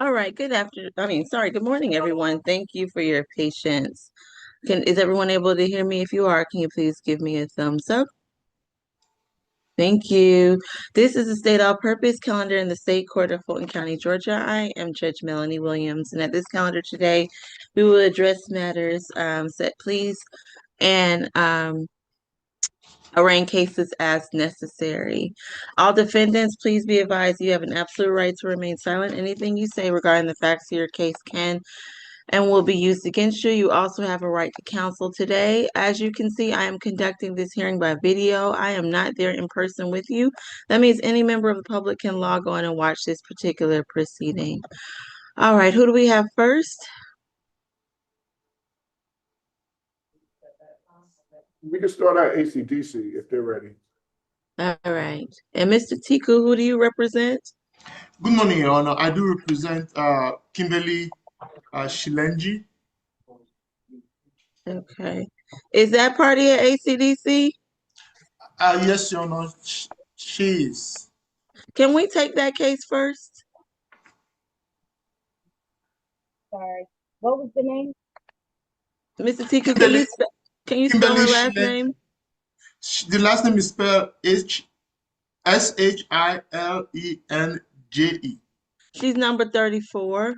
All right, good morning, everyone. Thank you for your patience. Is everyone able to hear me? If you are, can you please give me a thumbs up? Thank you. This is the State All Purpose Calendar in the State Court of Fulton County, Georgia. I am Judge Melanie Williams, and at this calendar today, we will address matters set, please, and arraign cases as necessary. All defendants, please be advised you have an absolute right to remain silent. Anything you say regarding the facts of your case can and will be used against you. You also have a right to counsel today. As you can see, I am conducting this hearing by video. I am not there in person with you. That means any member of the public can log on and watch this particular proceeding. All right, who do we have first? We can start out ACDC if they're ready. All right. And Mr. Tiku, who do you represent? Good morning, Your Honor. I do represent Kimberly Shilenji. Okay. Is that party at ACDC? Yes, Your Honor. She is. Can we take that case first? Sorry. What was the name? Mr. Tiku, Kimberly, can you spell her last Shilenji. name? The last name is spelled Shilenje. She's number 34.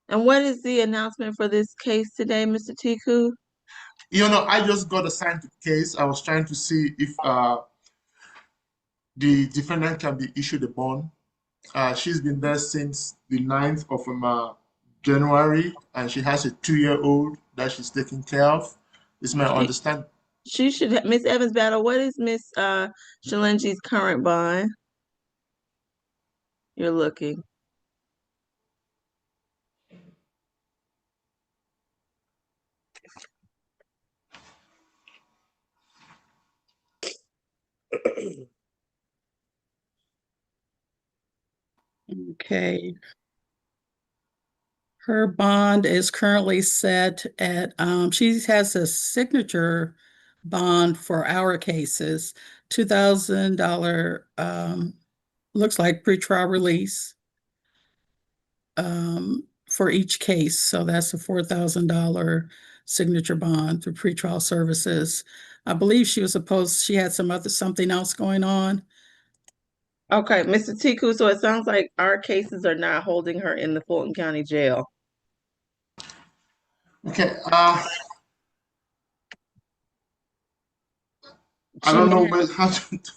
And what is the announcement for this case today, Mr. Tiku? You know, I just got assigned to the case. I was trying to see if the defendant can be issued a bond. She's been there since the 9th of January, and she has a 2-year-old that she's taking care of. Is my understanding. She should have, Miss Evans Battle, what is Miss Shalenji's current bond? You're looking. Okay. Her bond is currently set at, she has a signature bond for our cases, $2,000, looks like pretrial release for each case. So that's a $4,000 signature bond through pretrial services. I believe she had something else going on. Okay, Mr. Tiku, so it sounds like our cases are not holding her in the Fulton County Jail. Okay. I don't know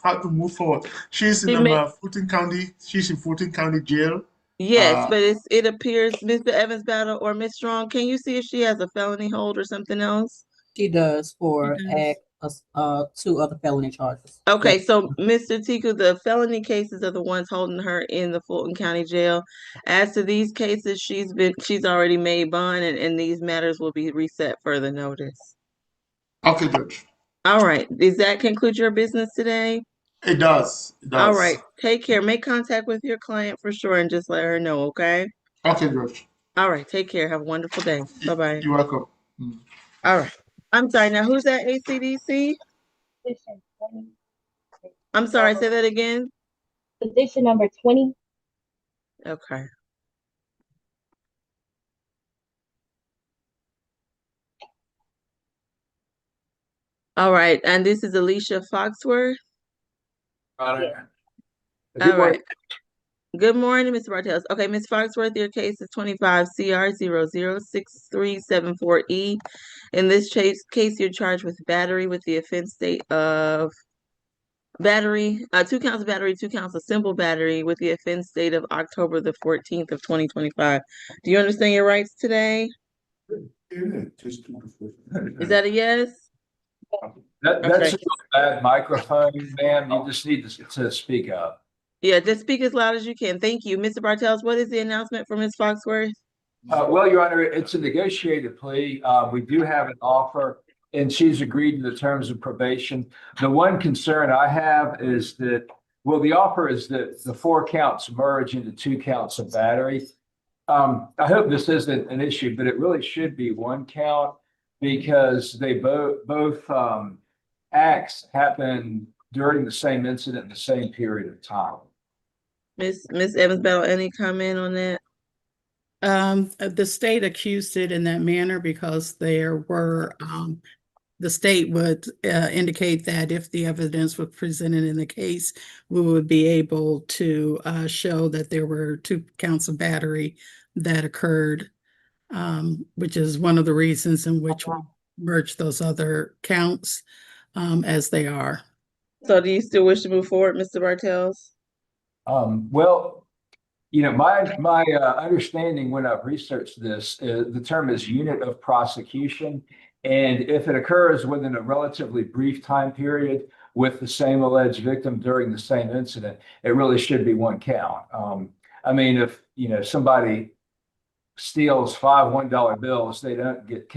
how to move forward. She's in Fulton County. She's in Fulton County Jail. Yes, but it appears, Mr. Evans Battle or Miss Strong, can you see if she has a felony hold or something else? She does for 2 other felony charges. Okay, yes. so Mr. Tiku, the felony cases are the ones holding her in the Fulton County Jail. As to these cases, she's already made bond, and these matters will be reset further notice. Okay, Judge. All right. Does that conclude your business today? It does. It does. All right. Take care. Make contact with your client for sure and just let her know, okay? Okay, Judge. All right. Take care. Have a wonderful day. Bye-bye. You're welcome. All right. I'm sorry. Now, who's at ACDC? Petition 20. I'm sorry. Say that again. Petition number 20. Okay. All right. And this is Alicia Foxworth. All right. Good morning, Mr. Bartels. Okay, Ms. Foxworth, your case is 25 CR 006374E. In this case, you're charged with battery with the offense state of battery, 2 counts of battery, 2 counts of simple battery with the offense date of October the 14th of 2025. Do you understand your rights today? Is that a yes? That's a bad microphone, ma'am. You just need to speak up. Yeah, just speak as loud as you can. Thank you. Mr. Bartels, what is the announcement for Ms. Foxworth? Well, Your Honor, it's a negotiated plea. We do have an offer, and she's agreed to the terms of probation. The one concern I have is that, well, the offer is that the 4 counts merge into 2 counts of battery. I hope this isn't an issue, but it really should be 1 count because they both acts happen during the same incident in the same period of time. Miss Evans Battle, any comment on that? The state accused it in that manner because there were, the state would indicate that if the evidence was presented in the case, we would be able to show that there were 2 counts of battery that occurred, which is one of the reasons in which we merged those other counts as they are. So do you still wish to move forward, Mr. Bartels? Well, you know, my understanding when I've researched this, the term is unit of prosecution. And if it occurs within a relatively brief time period with the same alleged victim during the same incident, it really should be 1 count. I mean, if, you know, somebody steals 5 $1 bills, they don't get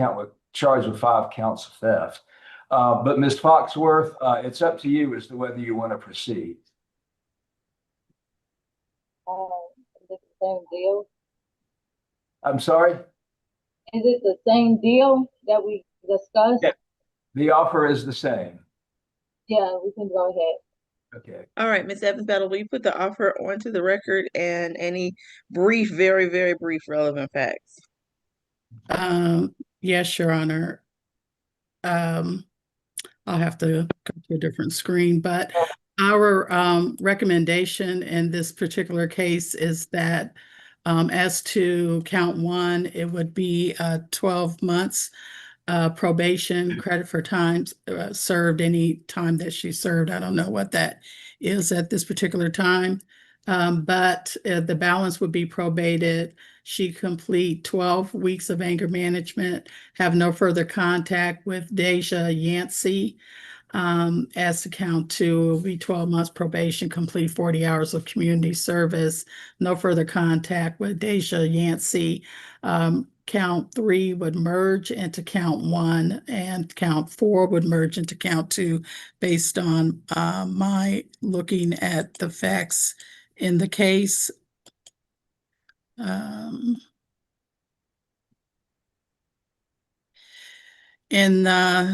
charged with 5 counts of theft. But Ms. Foxworth, it's up to you as to whether you want to proceed. Is it the same deal? I'm sorry? Is it the same deal that we discussed? Yeah. The offer is the same. Yeah, we can go ahead. Okay. All right, Miss Evans Battle, will you put the offer onto the record and any brief, very, very brief relevant facts? Yes, Your Honor. I'll have to go to a different screen, but our recommendation in this particular case is that as to count 1, it would be 12 months probation, credit for time served, any time that she served. I don't know what that is at this particular time. But the balance would be probated. She complete 12 weeks of anger management, have no further contact with Deja Yancey. As to count 2, it will be 12 months probation, complete 40 hours of community service, no further contact with Deja Yancey. Count 3 would merge into count 1, and count 4 would merge into count 2 based on my looking at the facts in the case. In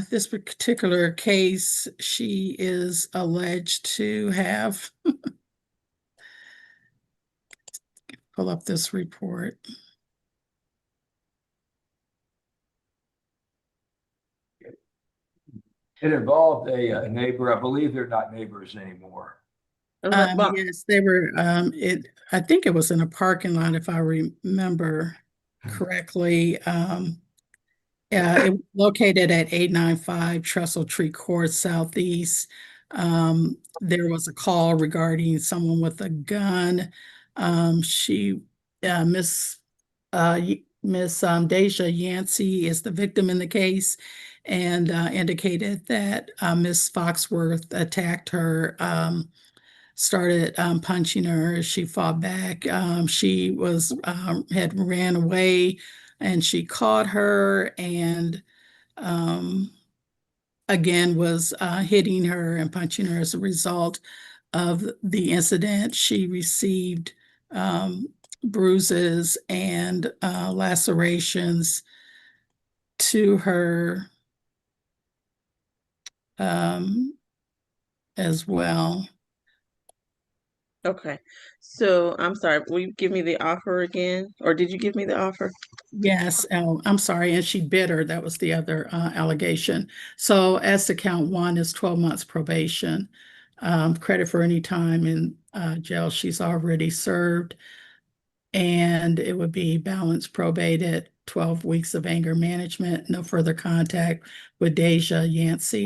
this particular case, she is alleged to have pull up this report. It involved a neighbor. I believe they're not neighbors anymore. Well, Yes, they were. I think it was in a parking lot, if I remember correctly. It was located at 895 Trestle Tree Court Southeast. There was a call regarding someone with a gun. Miss Deja Yancey is the victim in the case, and indicated that Miss Foxworth attacked her, started punching her. She fought back. She was had ran away, and she caught her, and again was hitting her and punching her. As a result of the incident, she received bruises and lacerations to her as well. okay. So I'm sorry, will you give me the offer again? Or did you give me the offer? Yes, I'm sorry, and she bit her. That was the other allegation. So as to count 1 is 12 months probation, credit for any time in jail she's already served, and it would be balance probated, 12 weeks of anger management, no further contact with Deja Yancey.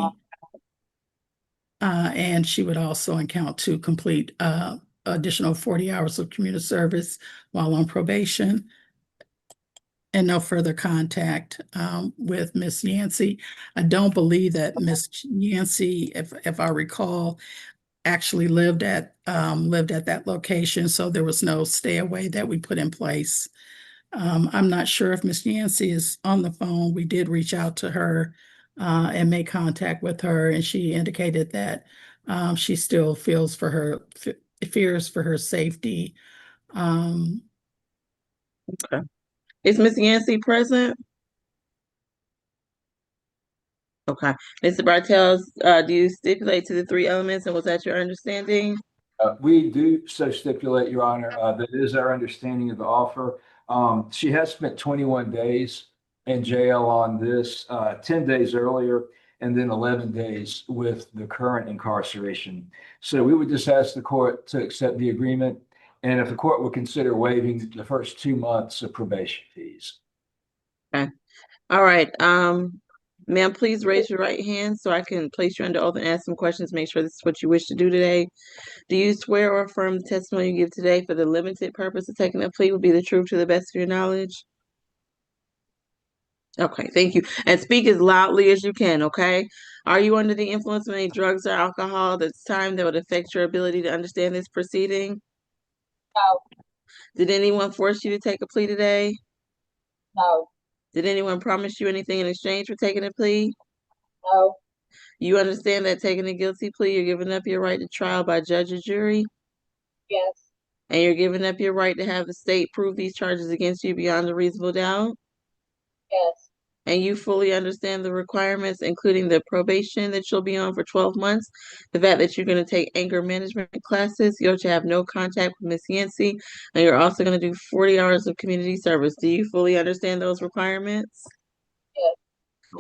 And she would also in count 2 complete additional 40 hours of community service while on probation, and no further contact with Miss Yancey. I don't believe that Miss Yancey, if I recall, actually lived at that location, so there was no stay away that we put in place. I'm not sure if Miss Yancey is on the phone. We did reach out to her and make contact with her, and she indicated that she still fears for her safety. Okay. Is Miss Yancey present? Okay. Mr. Bartels, do you stipulate to the three elements, and was that your understanding? We do so stipulate, Your Honor, that is our understanding of the offer. She has spent 21 days in jail on this, 10 days earlier, and then 11 days with the current incarceration. So we would just ask the court to accept the agreement, and if the court would consider waiving the first 2 months of probation fees. All right, ma'am, please raise your right hand so I can place you under oath and ask some questions, make sure this is what you wish to do today. Do you swear or affirm the testimony you give today for the limited purpose of taking a plea will be the truth to the best of your knowledge? Okay, thank you. And speak as loudly as you can, okay? Are you under the influence of any drugs or alcohol at this time that would affect your ability to understand this proceeding? No. Did anyone force you to take a plea today? No, Did anyone promise you anything in exchange for taking a plea? no, You understand that taking a guilty plea, you're giving up your right to trial by judge or jury, yes, and you're giving up your right to have the state prove these charges against you beyond a reasonable doubt, yes, and you fully understand the requirements, including the probation that you'll be on for 12 months, the fact that you're going to take anger management classes, you're to have no contact with Miss Yancey, and you're also going to do 40 hours of community service. Do you fully understand those requirements? yes.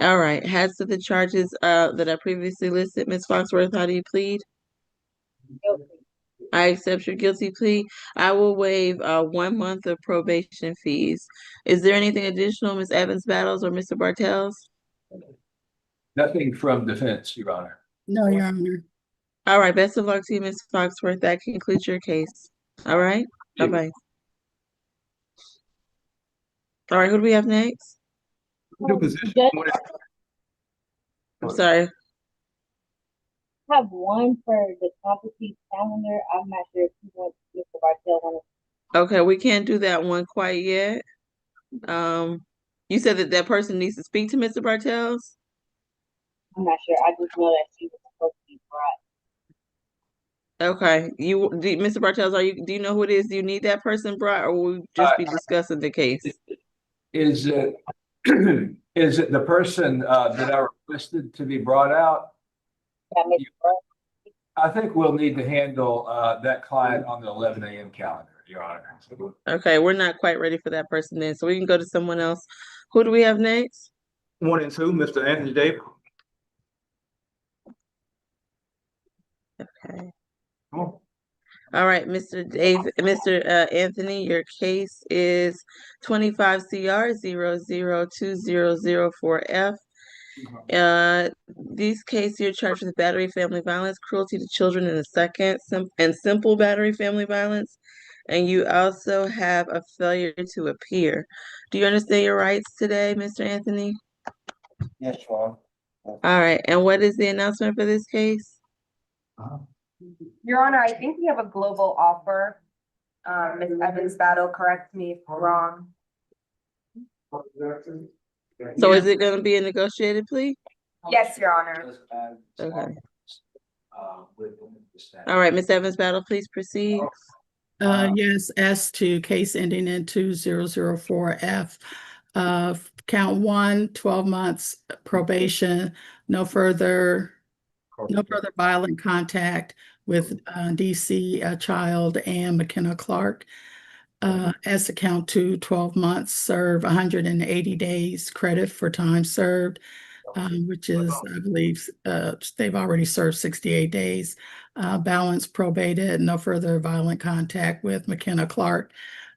All right. As to the charges that I previously listed, Ms. Foxworth, how do you plead? Guilty. I accept your guilty plea. I will waive 1 month of probation fees. Is there anything additional, Ms. Evans Battles or Mr. Bartels? Nothing from defense, Your Honor. No, Your Honor. All right. Best of luck to you, Ms. Foxworth. That concludes your case. All right. Bye-bye. All right. Who do we have next? Just I'm sorry. have one for the competency calendar. I'm not sure if you want Mr. Bartell on Okay. We can't do that one quite yet. You said that that person needs to speak to Mr. Bartels? I'm not sure. I just know that she was supposed to be brought. Okay. Mr. Bartels, do you know who it is? Do you need that person brought, or will we just be discussing the case? Is it, is it the person that I requested to be brought out? Yeah, Mr. Bartell. I think we'll need to handle that client on the 11 a.m. calendar, Your Honor. Okay, we're not quite ready for that person then, so we can go to someone else. Who do we have next? 1 and 2, Mr. Anthony Davis. Okay. Come on. All right, Mr. Anthony, your case is 25 CR 002004F. These cases, you're charged with battery, family violence, cruelty to children in the second, and simple battery, family violence. And you also have a failure to appear. Do you understand your rights today, Mr. Anthony? Yes, Your All right, and what is the announcement for this case? Honor. Your Honor, I think we have a global offer. Ms. Evans Battle, correct me if I'm wrong. So is it going to be a negotiated plea? Yes, Your Honor. Okay. All right, Ms. Evans Battle, please proceed. Yes, as to case ending in 2004F, count 1, 12 months probation, no further violent contact with DC Child and McKenna Clark. As to count 2, 12 months, serve 180 days credit for time served, which is, I believe, they've already served 68 days. Balance probated, no further violent contact with McKenna Clark.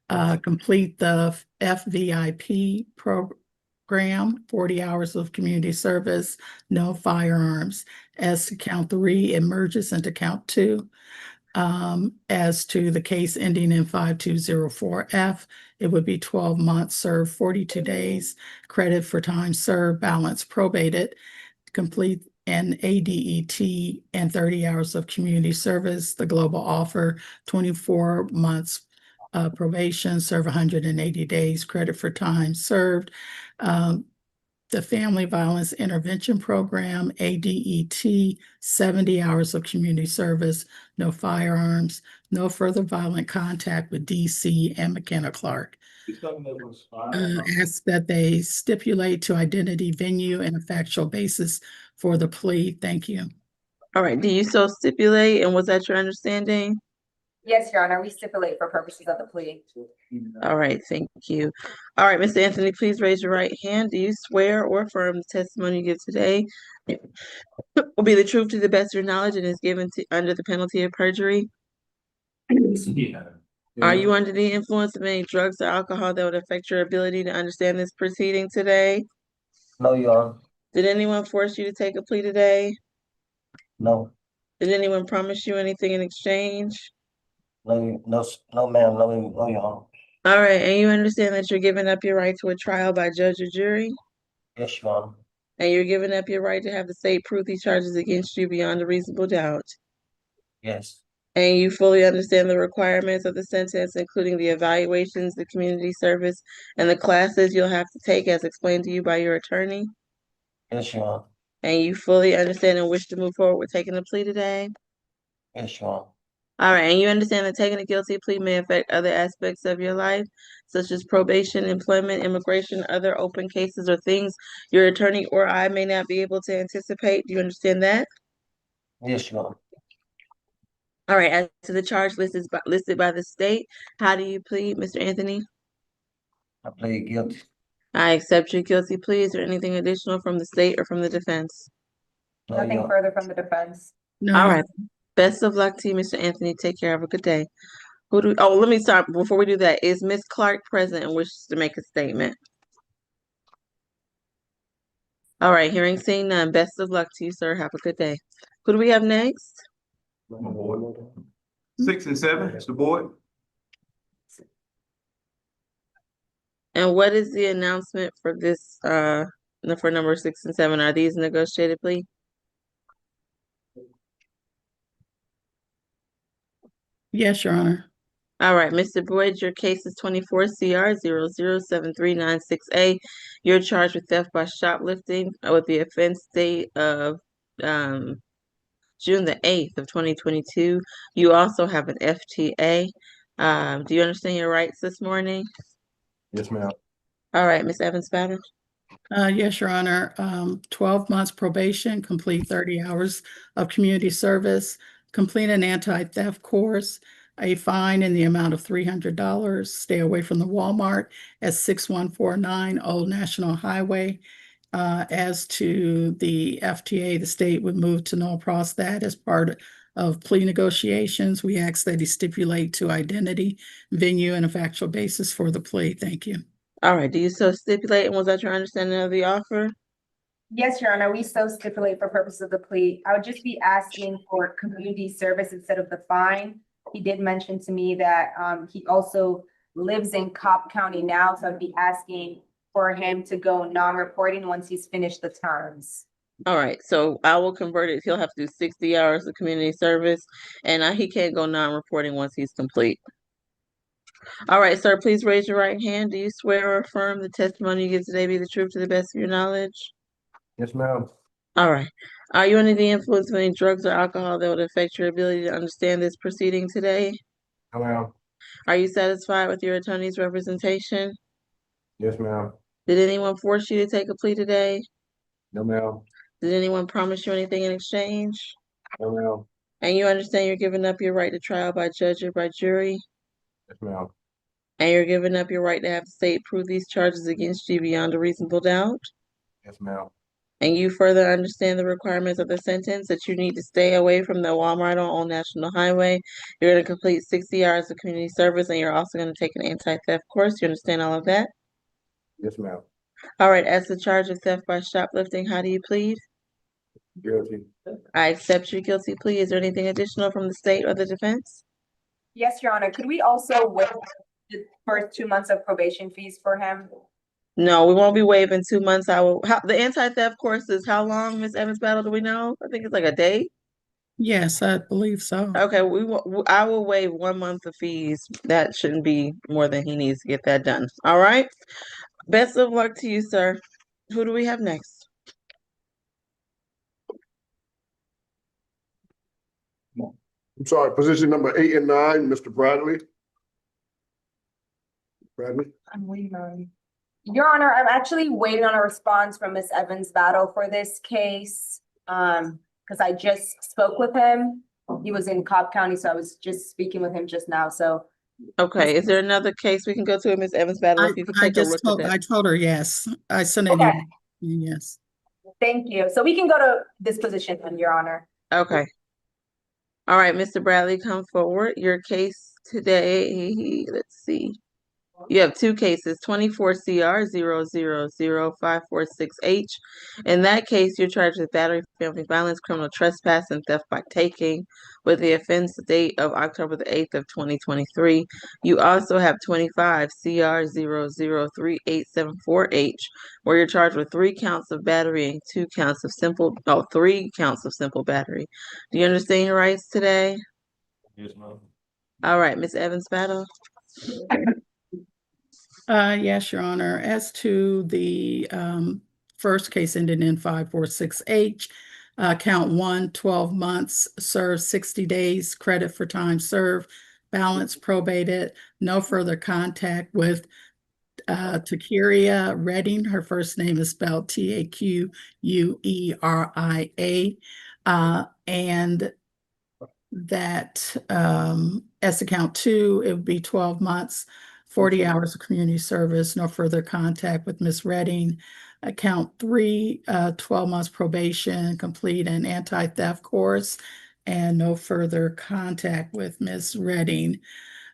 Complete the FVIP program, 40 hours of community service, no firearms. As to count 3, it merges into count 2. As to the case ending in 5204F, it would be 12 months served, 42 days, credit for time served, balance probated, complete an ADET and 30 hours of community service. The global offer, 24 months probation, serve 180 days, credit for time served. the Family Violence Intervention Program, ADET, 70 hours of community service, no firearms, no further violent contact with DC and McKenna Clark. Ask that they stipulate to identity, venue, and a factual basis for the plea. Thank you. All right, do you so stipulate, and was that your understanding? Yes, Your Honor, we stipulate for purposes of the plea. All right, thank you. All right, Mr. Anthony, please raise your right hand. Do you swear or affirm the testimony you give today will be the truth to the best of your knowledge and is given to under the penalty of perjury? Are you under the influence of any drugs or alcohol that would affect your ability to understand this proceeding today? No, Your Honor. Did anyone force you to take a plea today? No, Did anyone promise you anything in exchange? no, no, ma'am, no, Your Honor. All right, and you understand that you're giving up your right to a trial by judge or jury? Yes, Your Honor. And you're giving up your right to have the state prove these charges against you beyond a reasonable doubt? Yes, And you fully understand the requirements of the sentence, including the evaluations, the community service, and the classes you'll have to take as explained to you by your attorney? yes, Your Honor. And you fully understand and wish to move forward with taking a plea today? Yes, Your Honor. All right, and you understand that taking a guilty plea may affect other aspects of your life, such as probation, employment, immigration, other open cases, or things your attorney or I may not be able to anticipate. Do you understand that? Yes, Your Honor. All right, as to the charge listed by the state, how do you plead, Mr. Anthony? I plead guilty. I accept your guilty plea. Is there anything additional from the state or from the defense? No, Your Nothing Honor. further from the defense. No, All right. Best of luck to you, Mr. Anthony. Take care. Have a good day. Let me start before we do that. Is Miss Clark present and wishes to make a statement? All right, hearing seeing none. Best of luck to you, sir. Have a good day. Who do we have next? 6 and 7, it's the board. And what is the announcement for this for number 6 and 7? Are these negotiated plea? yes, Your Honor. All right, Mr. Boyd, your case is 24 CR 007396A. You're charged with theft by shoplifting with the offense date of June the 8th of 2022. You also have an FTA. Do you understand your rights this morning? Yes, ma'am. All right, Ms. Evans-Battle. Yes, Your Honor. 12 months probation, complete 30 hours of community service, complete an anti-theft course, a fine in the amount of $300, stay away from the Walmart at 6149 Old National Highway. As to the FTA, the state would move to null pros that as part of plea negotiations. We ask that he stipulate to identity, venue, and a factual basis for the plea. Thank you. All right, do you so stipulate, and was that your understanding of the offer? Yes, Your Honor, we so stipulate for purposes of the plea. I would just be asking for community service instead of the fine. He did mention to me that he also lives in Cobb County now, so I'd be asking for him to go non-reporting once he's finished the terms. All right, so I will convert it. He'll have to do 60 hours of community service, and he can't go non-reporting once he's complete. All right, sir, please raise your right hand. Do you swear or affirm the testimony you give today be the truth to the best of your knowledge? Yes, ma'am. All right. Are you under the influence of any drugs or alcohol that would affect your ability to understand this proceeding today? No, ma'am. Are you satisfied with your attorney's representation? Yes, ma'am. Did anyone force you to take a plea today? No, ma'am. Did anyone promise you anything in exchange? No, ma'am. And you understand you're giving up your right to trial by judge or by jury? Yes, ma'am. And you're giving up your right to have the state prove these charges against you beyond a reasonable doubt? Yes, ma'am. And you further understand the requirements of the sentence that you need to stay away from the Walmart on Old National Highway. You're going to complete 60 hours of community service, and you're also going to take an anti-theft course. You understand all of that? Yes, ma'am. All right, as the charge of theft by shoplifting, how do you plead? Guilty. I accept your guilty plea. Is there anything additional from the state or the defense? Yes, Your Honor, could we also waive the first 2 months of probation fees for him? No, we won't be waiving 2 months. The anti-theft course is how long, Ms. Evans-Battle, do we know? I think it's like a day. Yes, I believe so. Okay, I will waive 1 month of fees. That shouldn't be more than he needs to get that done. All right. Best of luck to you, sir. Who do we have next? I'm sorry, position number 8 and 9, Mr. Bradley. Bradley? I'm waiting on. Your Honor, I'm actually waiting on a response from Ms. Evans Battle for this case. Because I just spoke with him. He was in Cobb County, so I was just speaking with him just now, so. Okay, is there another case we can go to, Ms. Evans Battle, if you could I take a just look at told, that? I told her yes. I sent an Okay. email. Yes. Thank you. So we can go to this position, Your Honor. Okay. All right, Mr. Bradley, come forward. Your case today, let's see. You have two cases, 24 CR 0000546H. In that case, you're charged with battery, family violence, criminal trespass, and theft by taking, with the offense date of October the 8th of 2023. You also have 25 CR 0038748H, where you're charged with 3 counts of battery and 3 counts of simple battery. Do you understand your rights today? Yes, ma'am. All right, Ms. Evans Battle. Yes, Your Honor. As to the first case ending in 546H, count 1, 12 months, served 60 days, credit for time served, balance probated, no further contact with Taqueria Redding. Her first name is spelled Taquueria. And that as to count 2, it would be 12 months, 40 hours of community service, no further contact with Ms. Redding. Count 3, 12 months probation, complete an anti-theft course, and no further contact with Ms. Redding.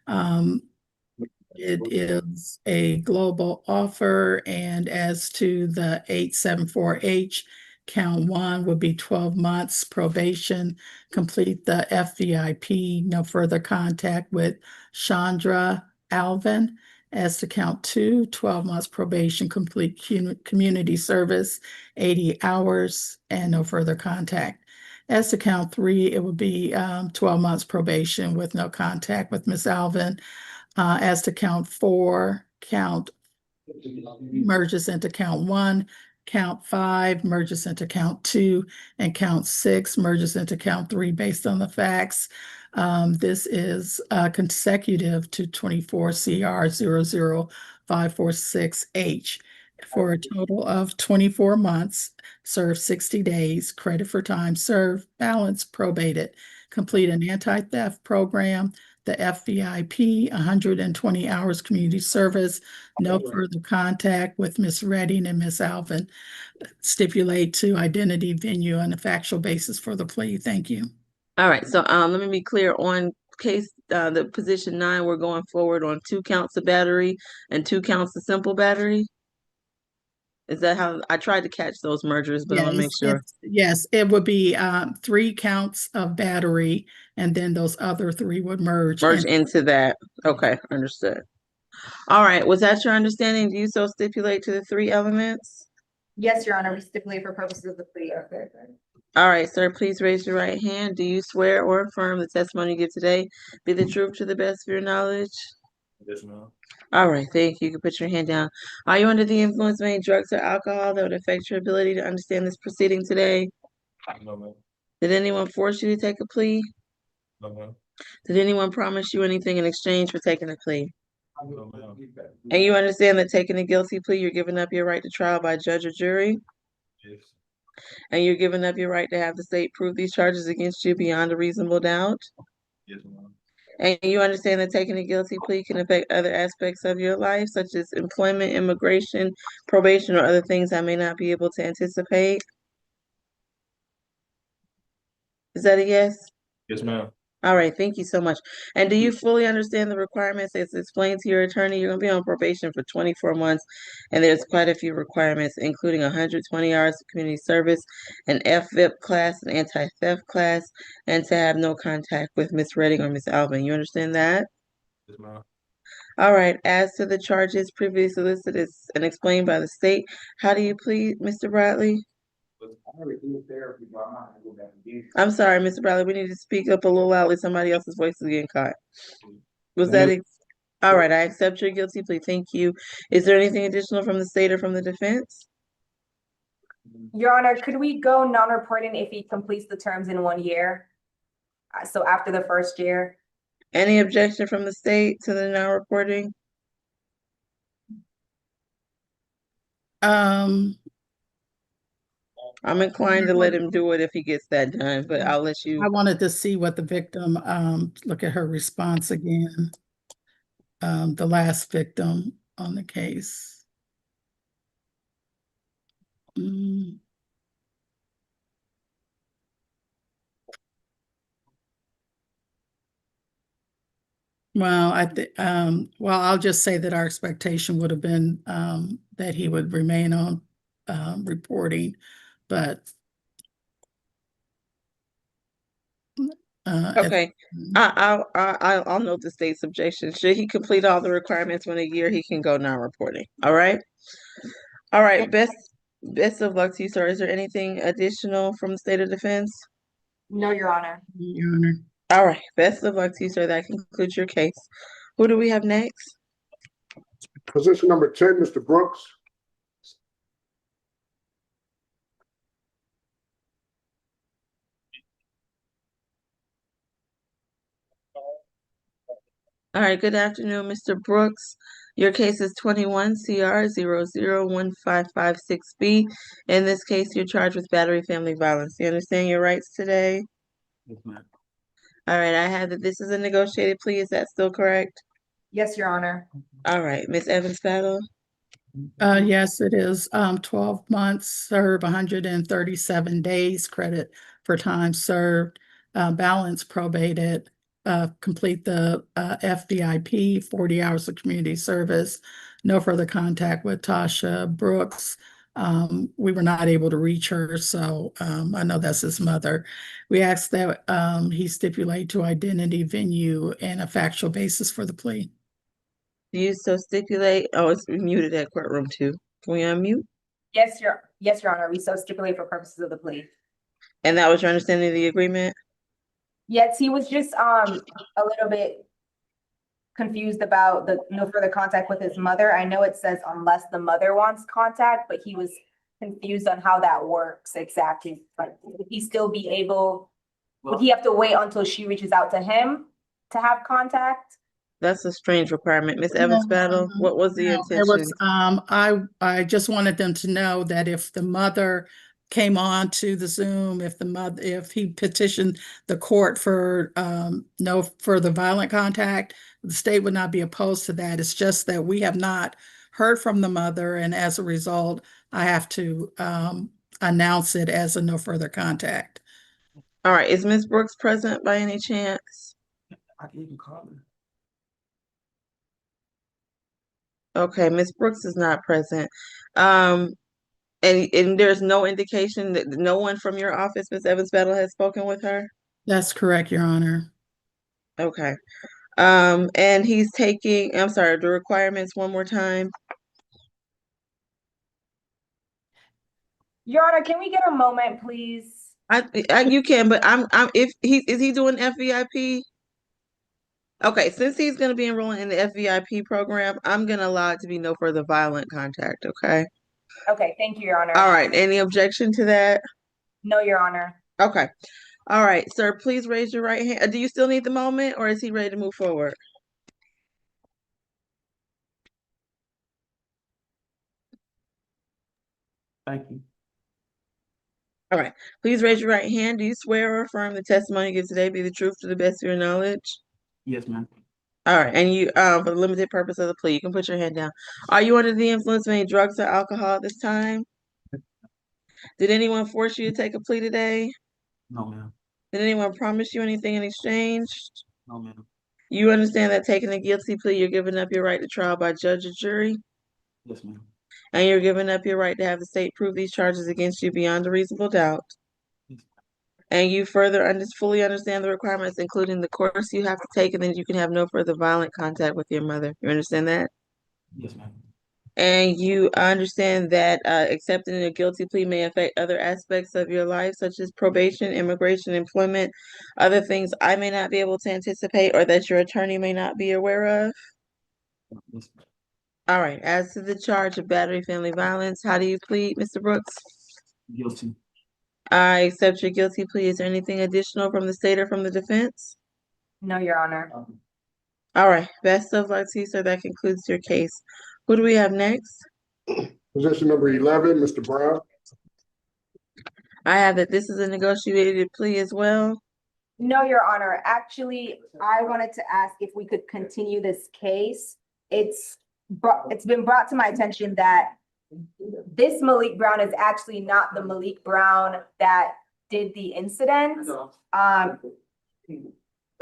It is a global offer, and as to the 874H, count 1 would be 12 months probation, complete the FVIP, no further contact with Chandra Alvin. As to count 2, 12 months probation, complete community service, 80 hours, and no further contact. As to count 3, it would be 12 months probation with no contact with Ms. Alvin. As to count 4, count merges into count 1, count 5 merges into count 2, and count 6 merges into count 3 based on the facts. This is consecutive to 24 CR 00546H for a total of 24 months, served 60 days, credit for time served, balance probated, complete an anti-theft program, the FVIP, 120 hours community service, no further contact with Ms. Redding and Ms. Alvin. Stipulate to identity, venue, and a factual basis for the plea. Thank you. All right, so let me be clear on case the position 9, we're going forward on 2 counts of battery and 2 counts of simple battery. Is that how I tried to catch those mergers, but I want to make sure. Yes, it would be 3 counts of battery, and then those other 3 would merge into that. Okay, understood. All right, was that your understanding? Do you so stipulate to the 3 elements? Yes, Your Honor, we stipulate for purposes of the plea. All right, sir, please raise your right hand. Do you swear or affirm the testimony you give today be the truth to the best of your knowledge? Yes, ma'am. All right, thank you. You can put your hand down. Are you under the influence of any drugs or alcohol that would affect your ability to understand this proceeding today? No, ma'am. Did anyone force you to take a plea? No, ma'am. Did anyone promise you anything in exchange for taking a plea? No, ma'am. And you understand that taking a guilty plea, you're giving up your right to trial by judge or jury? Yes. And you're giving up your right to have the state prove these charges against you beyond a reasonable doubt? Yes, ma'am. And you understand that taking a guilty plea can affect other aspects of your life, such as employment, immigration, probation, or other things I may not be able to anticipate? Is that a yes? Yes, ma'am. All right, thank you so much. And do you fully understand the requirements as explained to your attorney? You're going to be on probation for 24 months, and there's quite a few requirements, including 120 hours of community service, an FVIP class, an anti-theft class, and to have no contact with Ms. Redding or Ms. Alvin. You understand that? Yes, ma'am. All right, as to the charges previously listed and explained by the state, how do you plead, Mr. Bradley? I'm sorry, Mr. Bradley, we need to speak up a little loudly. Somebody else's voice is getting caught. Was that it? All right, I accept your guilty plea. Thank you. Is there anything additional from the state or from the defense? Your Honor, could we go non-reporting if he completes the terms in 1 year? So after the first year? Any objection from the state to the non-reporting? Um, I'm inclined to let him do it if he gets that done, but I'll let you. I wanted to see what the victim, look at her response again. The last victim on the case. Mm. Well, I'll just say that our expectation would have been, that he would remain on, reporting, but. Okay, I'll note the state's objection. Should he complete all the requirements within a year, he can go non-reporting. All right. All right. Best of luck to you, sir. Is there anything additional from the state of defense? No, Your Honor. Your Honor. All right. Best of luck to you, sir. That concludes your case. Who do we have next? Position number 10, Mr. Brooks. All right. Good afternoon, Mr. Brooks. Your case is 21 CR 001556B. In this case, you're charged with battery family violence. You understand your rights today? Yes, ma'am. All right. I have that this is a negotiated plea. Is that still correct? Yes, Your Honor. All right. Ms. Evans-Battle? Yes, it is. 12 months, serve 137 days, credit for time served, balance probated, complete the FVIP, 40 hours of community service. No further contact with Tasha Brooks. We were not able to reach her, so I know that's his mother. We asked that he stipulate to identity, venue, and a factual basis for the plea. Do you so stipulate? Oh, it's muted at courtroom too. Can we unmute? Yes, Your Honor. We so stipulate for purposes of the plea. And that was your understanding of the agreement? Yes, he was just a little bit confused about the no further contact with his mother. I know it says unless the mother wants contact, but he was confused on how that works exactly. But would he still be able, would he have to wait until she reaches out to him to have contact? That's a strange requirement. Ms. Evans-Battle, what was the No, intention? it was, I just wanted them to know that if the mother came on to the Zoom, if he petitioned the court for no further violent contact, the state would not be opposed to that. It's just that we have not heard from the mother, and as a result, I have to announce it as a no further contact. All right, is Ms. Brooks present by any chance? I can even call her. Okay, Ms. Brooks is not present. And there's no indication that no one from your office, Ms. Evans-Battle, has spoken with her? That's correct, Your Honor. Okay. And he's taking, I'm sorry, the requirements one more time. Your Honor, can we get a moment, please? You can, but is he doing FVIP? Okay, since he's going to be enrolling in the FVIP program, I'm going to allow it to be no further violent contact, okay? Okay, thank you, Your Honor. All right, any objection to that? No, Your Honor. Okay. All right, sir, please raise your right hand. Do you still need the moment, or is he ready to move forward? Thank you. All right, please raise your right hand. Do you swear or affirm the testimony you give today be the truth to the best of your knowledge? Yes, ma'am. All right, and you, for the limited purpose of the plea, you can put your hand down. Are you under the influence of any drugs or alcohol at this time? Did anyone force you to take a plea today? No, ma'am. Did anyone promise you anything in exchange? No, ma'am. You understand that taking a guilty plea, you're giving up your right to trial by judge or jury, Yes, ma'am. and you're giving up your right to have the state prove these charges against you beyond a reasonable doubt. Yes. And you further fully understand the requirements, including the course you have to take, and then you can have no further violent contact with your mother. You understand that? Yes, ma'am. And you understand that accepting a guilty plea may affect other aspects of your life, such as probation, immigration, employment, other things I may not be able to anticipate or that your attorney may not be aware of. Yes, ma'am. All right. As to the charge of battery family violence, how do you plead, Mr. Brooks? Guilty. I accept your guilty plea. Is there anything additional from the state or from the defense? No, Your Honor. All right, best of luck to you, sir. That concludes your case. Who do we have next? Position number 11, Mr. Brown. I have that this is a negotiated plea as well. No, Your Honor. Actually, I wanted to ask if we could continue this case. It's been brought to my attention that this Malik Brown is actually not the Malik Brown that did the incident. There's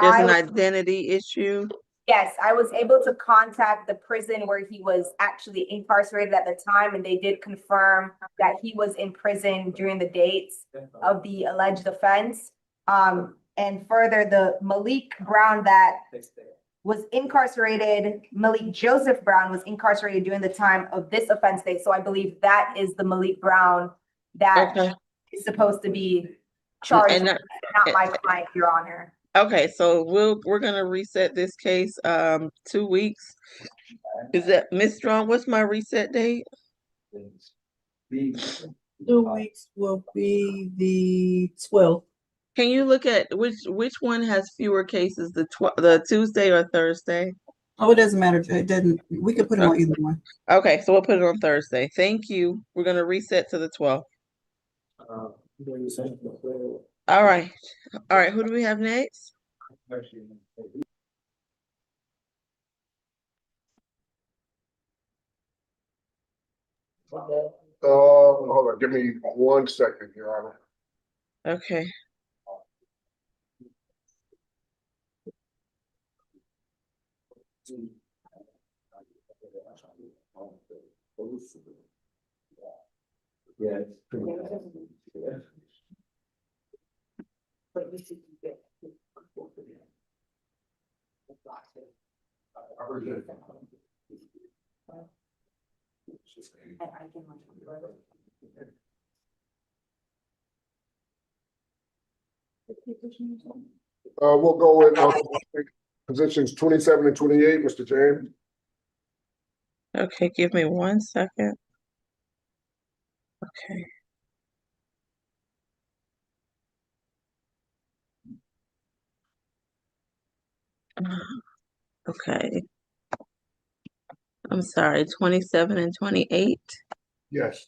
an identity issue. Yes, I was able to contact the prison where he was actually incarcerated at the time, and they did confirm that he was in prison during the dates of the alleged offense. And further, the Malik Brown that was incarcerated, Malik Joseph Brown was incarcerated during the time of this offense date. So I believe that is the Malik Brown that Okay. is supposed to be charged, And not my client, Your Honor. okay, so we're gonna reset this case 2 weeks. Is that Ms. Strong? What's my reset date? 2 weeks will be the 12th. Can you look at which one has fewer cases, the Tuesday or Thursday? Oh, it doesn't matter. It doesn't, we can put it on either one. Okay, so we'll put it on Thursday. Thank you. We're gonna reset to the 12th. All right. All right, who do we have next? Hold on, give me 1 second, Your Honor. Okay. Yeah. We'll go with positions 27 and 28, Mr. James. Okay, give me 1 second. Okay. Okay. I'm sorry, 27 and 28. Yes.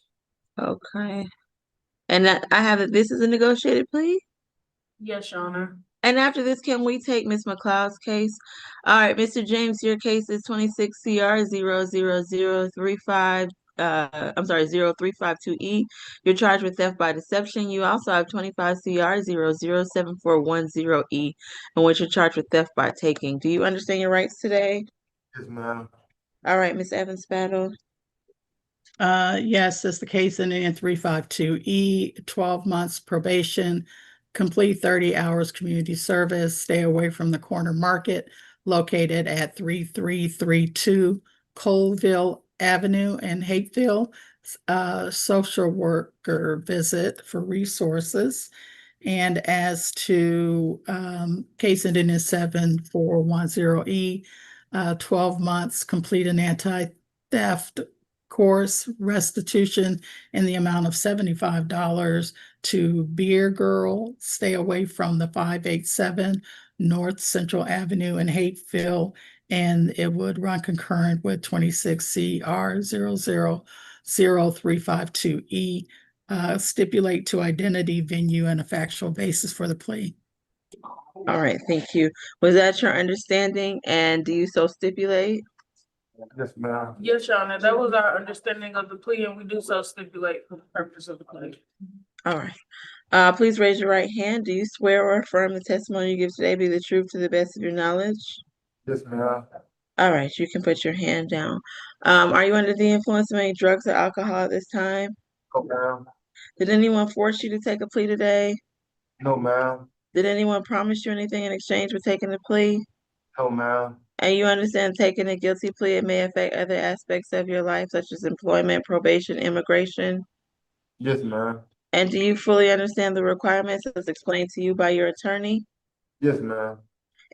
Okay. And I have that this is a negotiated plea? Yes, Your Honor. And after this, can we take Ms. McLeod's case? All right, Mr. James, your case is 26 CR 00035. I'm sorry, 0352E. You're charged with theft by deception. You also have 25 CR 007410E, in which you're charged with theft by taking. Do you understand your rights today? Yes, ma'am. All right, Ms. Evans Battle. Yes, it's the case ending in 352E, 12 months probation, complete 30 hours community service, stay away from the corner market located at 3332 Colville Avenue in Hapeville. Social worker visit for resources. And as to case ending in 7410E, 12 months, complete an anti-theft course, restitution in the amount of $75 to Beer Girl, stay away from the 587 North Central Avenue in Hapeville, and it would run concurrent with 26 CR 0000352E. Stipulate to identity, venue, and a factual basis for the plea. All right, thank you. Was that your understanding, and do you so stipulate? Yes, ma'am. Yes, Your Honor. That was our understanding of the plea, and we do so stipulate for the purpose of the plea. All right. Please raise your right hand. Do you swear or affirm the testimony you give today be the truth to the best of your knowledge? Yes, ma'am. All right, you can put your hand down. Are you under the influence of any drugs or alcohol at this time? No, ma'am. Did anyone force you to take a plea today? No, ma'am. Did anyone promise you anything in exchange for taking the plea? No, ma'am. And you understand taking a guilty plea, it may affect other aspects of your life, such as employment, probation, immigration? Yes, ma'am. And do you fully understand the requirements as explained to you by your attorney? Yes, ma'am.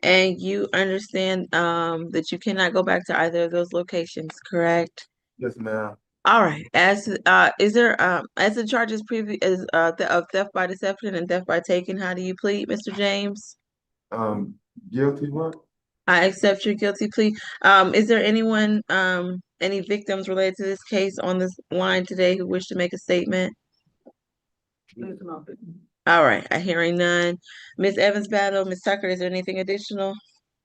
And you understand that you cannot go back to either of those locations, correct? Yes, ma'am. All right, is there, as the charges previous, of theft by deception and theft by taking, how do you plead, Mr. James? Guilty what? I accept your guilty plea. Is there anyone, any victims related to this case on this line today who wish to make a statement? All right, I hearing none. Ms. Evans Battle, Ms. Tucker, is there anything additional?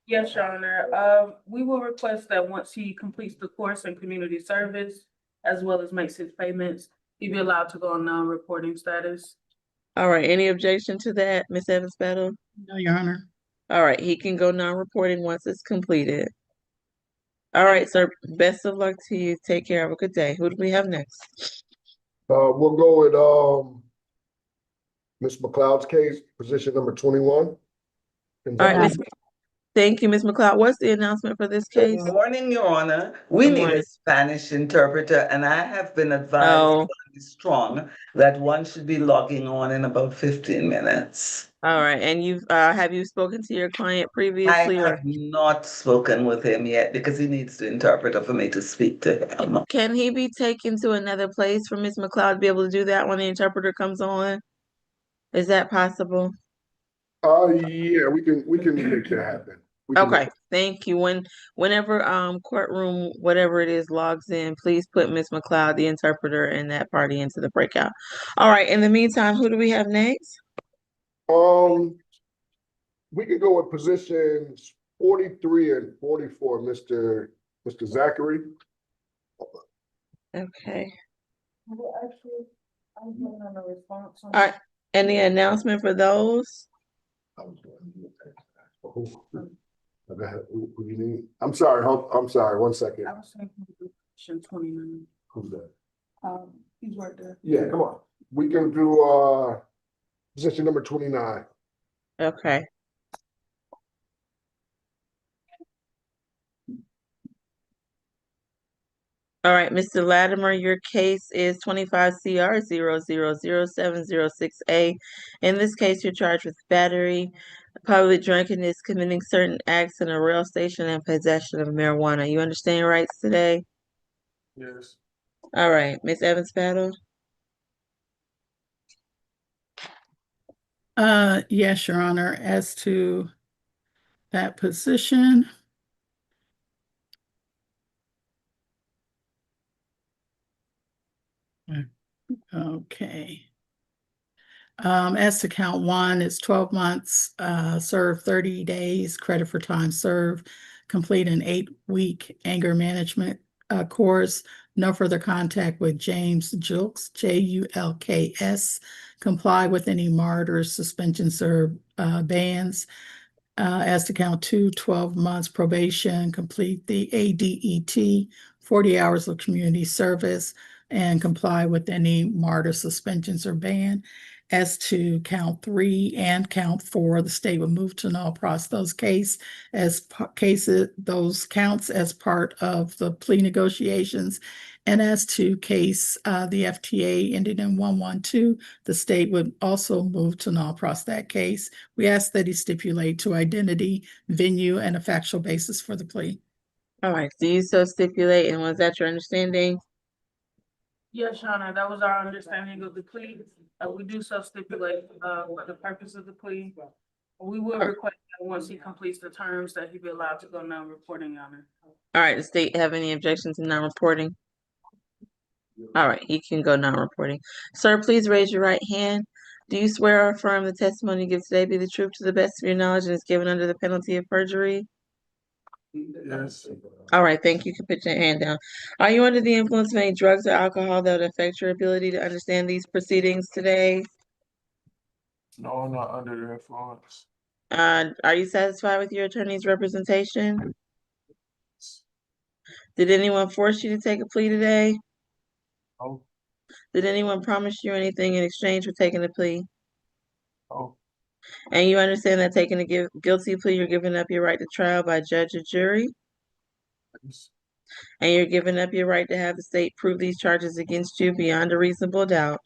Yes, Your Honor. We will request that once he completes the course in community service, as well as makes his payments, he be allowed to go on non-reporting status. All right, any objection to that, Ms. Evans Battle? No, Your Honor. All right, he can go non-reporting once it's completed. All right, sir, best of luck to you. Take care. Have a good day. Who do we have next? We'll go with, Ms. McLeod's case, position number 21. All right, Ms. Thank you, Ms. McLeod. What's the announcement for this Good case? morning, Your Honor. We Good need a morning. Spanish interpreter, and I have been advised Oh, by Strong that one should be logging on in about 15 minutes. all right. And have you spoken to your client I previously, or have not spoken with him yet because he needs the interpreter for me to speak to him. can he be taken to another place for Ms. McLeod to be able to do that when the interpreter comes on? Is that possible? Yeah, we can make that happen. We can Okay, thank you. Whenever courtroom, whatever it is, logs in, please put Ms. McLeod, the interpreter, and that party into the breakout. All right, in the meantime, who do we have next? We can go with positions 43 and 44, Mr. Zachary. Okay. Well, actually, I'm waiting on a response. All right, any announcement for those? Who you need? I'm sorry, I'm sorry, 1 second. I was saying position 29. Who's that? He's right there. Yeah, come on. We can do, position number 29. Okay. All right, Mr. Latimer, your case is 25 CR 0000706A. In this case, you're charged with battery, public drunkenness, committing certain acts in a rail station, and possession of marijuana. You understand your rights today? Yes. All right, Ms. Evans Battle. Yes, Your Honor, as to that position. Okay. As to count one, it's 12 months, serve 30 days, credit for time served, complete an 8-week anger management course, no further contact with James Julks, Julks, comply with any martyrs, suspension serve bans. As to count two, 12 months probation, complete the ADET, 40 hours of community service, and comply with any martyr suspensions or ban. As to count 3 and count 4, the state will move to null pros those those counts as part of the plea negotiations. And as to case the FTA ended in 112, the state would also move to null pros that case. We ask that he stipulate to identity, venue, and a factual basis for the plea. All right, do you so stipulate, and was that your understanding? Yes, Your Honor, that was our understanding of the plea. We do so stipulate for the purpose of the plea. We will request that once he completes the terms that he be allowed to go non-reporting, Your Honor. All right, the state have any objections to non-reporting? All right, he can go non-reporting. Sir, please raise your right hand. Do you swear or affirm the testimony you give today be the truth to the best of your knowledge and is given under the penalty of perjury? Yes. All right, thank you. You can put your hand down. Are you under the influence of any drugs or alcohol that would affect your ability to understand these proceedings today? No, I'm not under the influence. Are you satisfied with your attorney's representation? Did anyone force you to take a plea today? No. Did anyone promise you anything in exchange for taking a plea? No. And you understand that taking a guilty plea, you're giving up your right to trial by judge or jury? Yes. And you're giving up your right to have the state prove these charges against you beyond a reasonable doubt?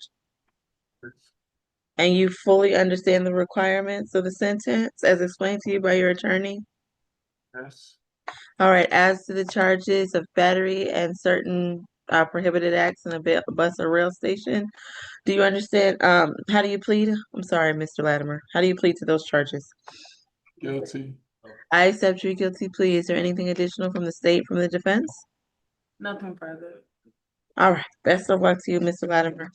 And you fully understand the requirements of the sentence as explained to you by your attorney? Yes. All right, as to the charges of battery and certain prohibited acts in a bus or rail station. Do you understand? How do you plead? I'm sorry, Mr. Latimer. How do you plead to those charges? Guilty. I accept your guilty plea. Is there anything additional from the state, from the defense? Nothing further. All right. Best of luck to you, Mr. Latimer.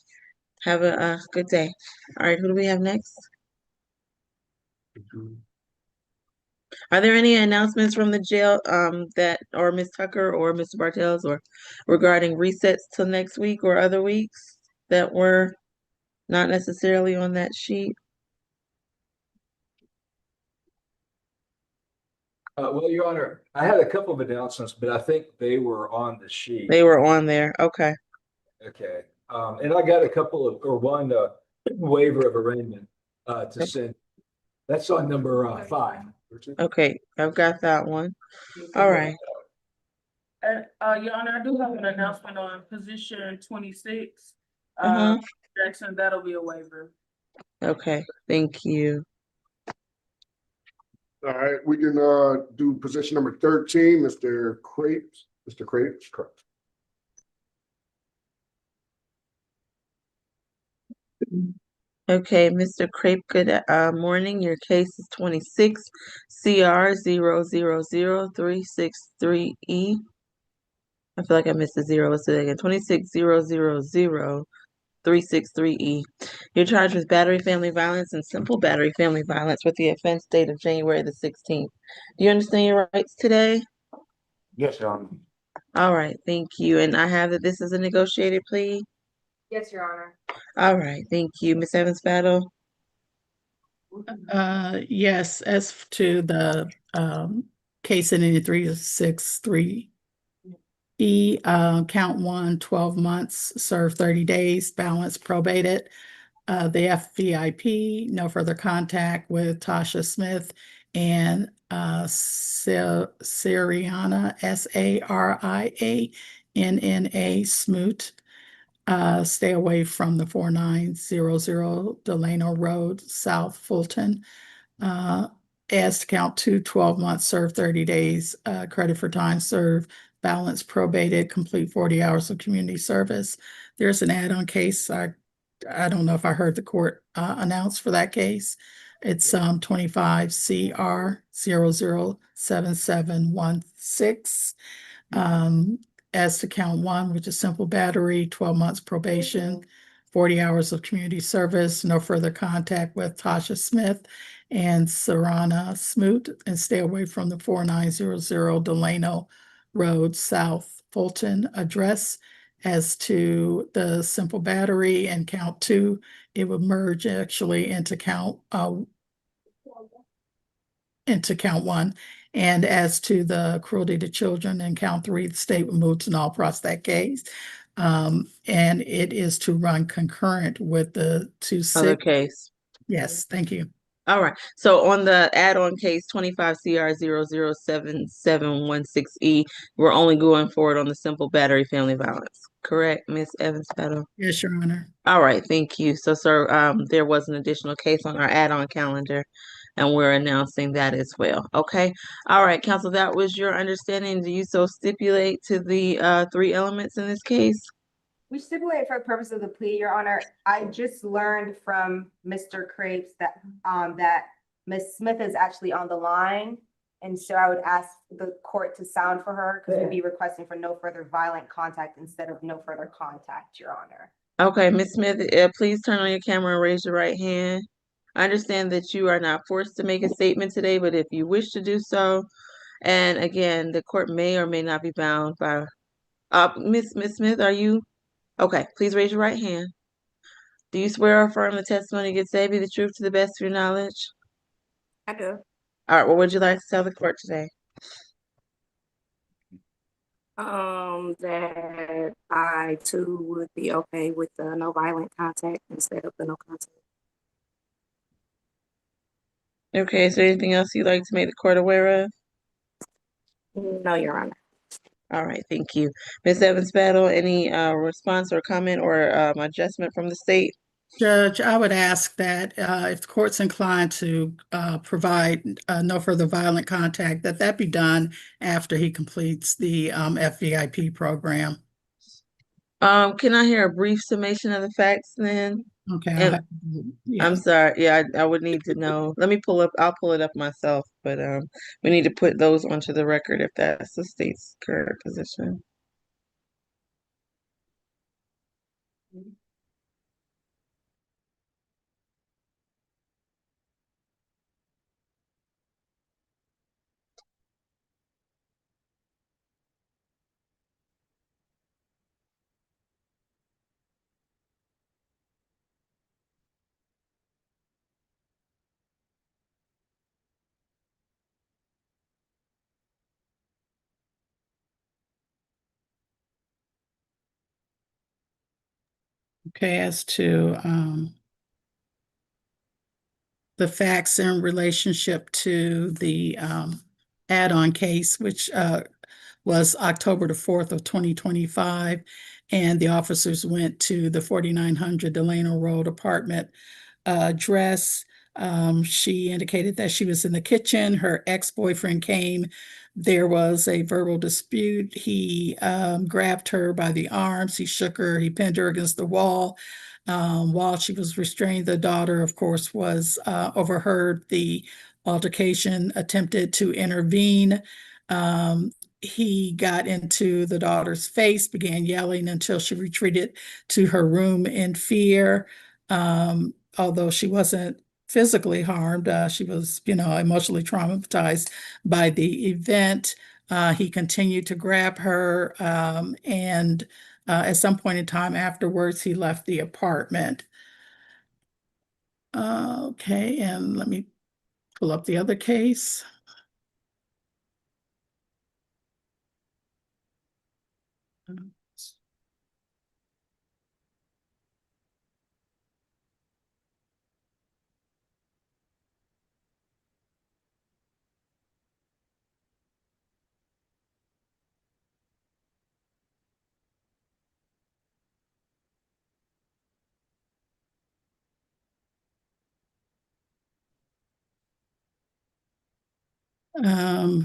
Have a good day. All right. Who do we have next? Are there any announcements from the jail that or Ms. Tucker or Mr. Bartels or regarding resets till next week or other weeks that were not necessarily on that sheet? Well, Your Honor, I had a couple of announcements, but I think they were on the sheet. They were on there. Okay. Okay. And I got a couple of, or one waiver of arraignment to send. That's on number 5. Okay. I've got that one. All right. And, Your Honor, I do have an announcement on position 26. Uh-huh. Jackson, that'll be a waiver. Okay. Thank you. All right, we can do position number 13, Mr. Crepes. Mr. Crepes. Okay, Mr. Crape, good morning. Your case is 26 CR 0000363E. I feel like I missed a zero. Let's do that again. 26 0000363E. You're charged with battery family violence and simple battery family violence with the offense date of January the 16th. Do you understand your rights today? Yes, Your Honor. All right, thank you. And I have that this is a negotiated plea. Yes, Your Honor. All right, thank you. Ms. Evans-Battle? Yes, as to the case in 363E, count 1, 12 months, serve 30 days, balance probated. The FVIP, no further contact with Tasha Smith and Sariana, Sarianna Smoot. Stay away from the 4900 Delano Road, South Fulton. As to count 2, 12 months, serve 30 days, credit for time served, balance probated, complete 40 hours of community service. There's an add-on case. I don't know if I heard the court announce for that case. It's 25 CR 007716. As to count 1, which is simple battery, 12 months probation, 40 hours of community service, no further contact with Tasha Smith and Sarianna Smoot, and stay away from the 4900 Delano Road, South Fulton address. As to the simple battery and count 2, it would merge actually into count 1. And as to the cruelty to children and count 3, the state would move to null pros that case. And it is to run concurrent with the 26. Other case. Yes, thank you. All right. So on the add-on case 25 CR 007716E, we're only going forward on the simple battery family violence. Correct, Ms. Evans-Battle? Yes, Your Honor. All right, thank you. So, sir, there was an additional case on our add-on calendar, and we're announcing that as well. Okay. All right, counsel, that was your understanding. Do you so stipulate to the 3 elements in this case? We stipulate for the purpose of the plea, Your Honor. I just learned from Mr. Crepes that that Ms. Smith is actually on the line. And so I would ask the court to sound for her because we'd be requesting for no further violent contact instead of no further contact, Your Honor. Okay, Ms. Smith, please turn on your camera and raise your right hand. I understand that you are not forced to make a statement today, but if you wish to do so, and again, the court may or may not be bound by, Ms. Smith, are you? Okay, please raise your right hand. Do you swear or affirm the testimony you give today be the truth to the best of your knowledge? I do. All right, what would you like to tell the court today? That I too would be okay with the no violent contact instead of the no contact. Okay, is there anything else you'd like to make the court aware of? No, Your Honor. All right, thank you. Ms. Evans-Battle, any response or comment or adjustment from the state? Judge, I would ask that if the court's inclined to provide no further violent contact, that be done after he completes the FVIP program. Can I hear a brief summation of the facts then? Okay, And yeah. I'm sorry, yeah, I would need to know. Let me I'll pull it up myself, but we need to put those onto the record if that's the state's current position. Okay, as to the facts in relationship to the add-on case, which was October the 4th of 2025, and the officers went to the 4900 Delano Road apartment address. She indicated that she was in the kitchen. Her ex-boyfriend came. There was a verbal dispute. He grabbed her by the arms. He shook her. He pinned her against the wall. While she was restrained, the daughter, of course, was overheard the altercation, attempted to intervene. He got into the daughter's face, began yelling until she retreated to her room in fear. Although she wasn't physically harmed, she was, emotionally traumatized by the event. He continued to grab her, and at some point in time afterwards, he left the apartment. Okay, and let me pull up the other case.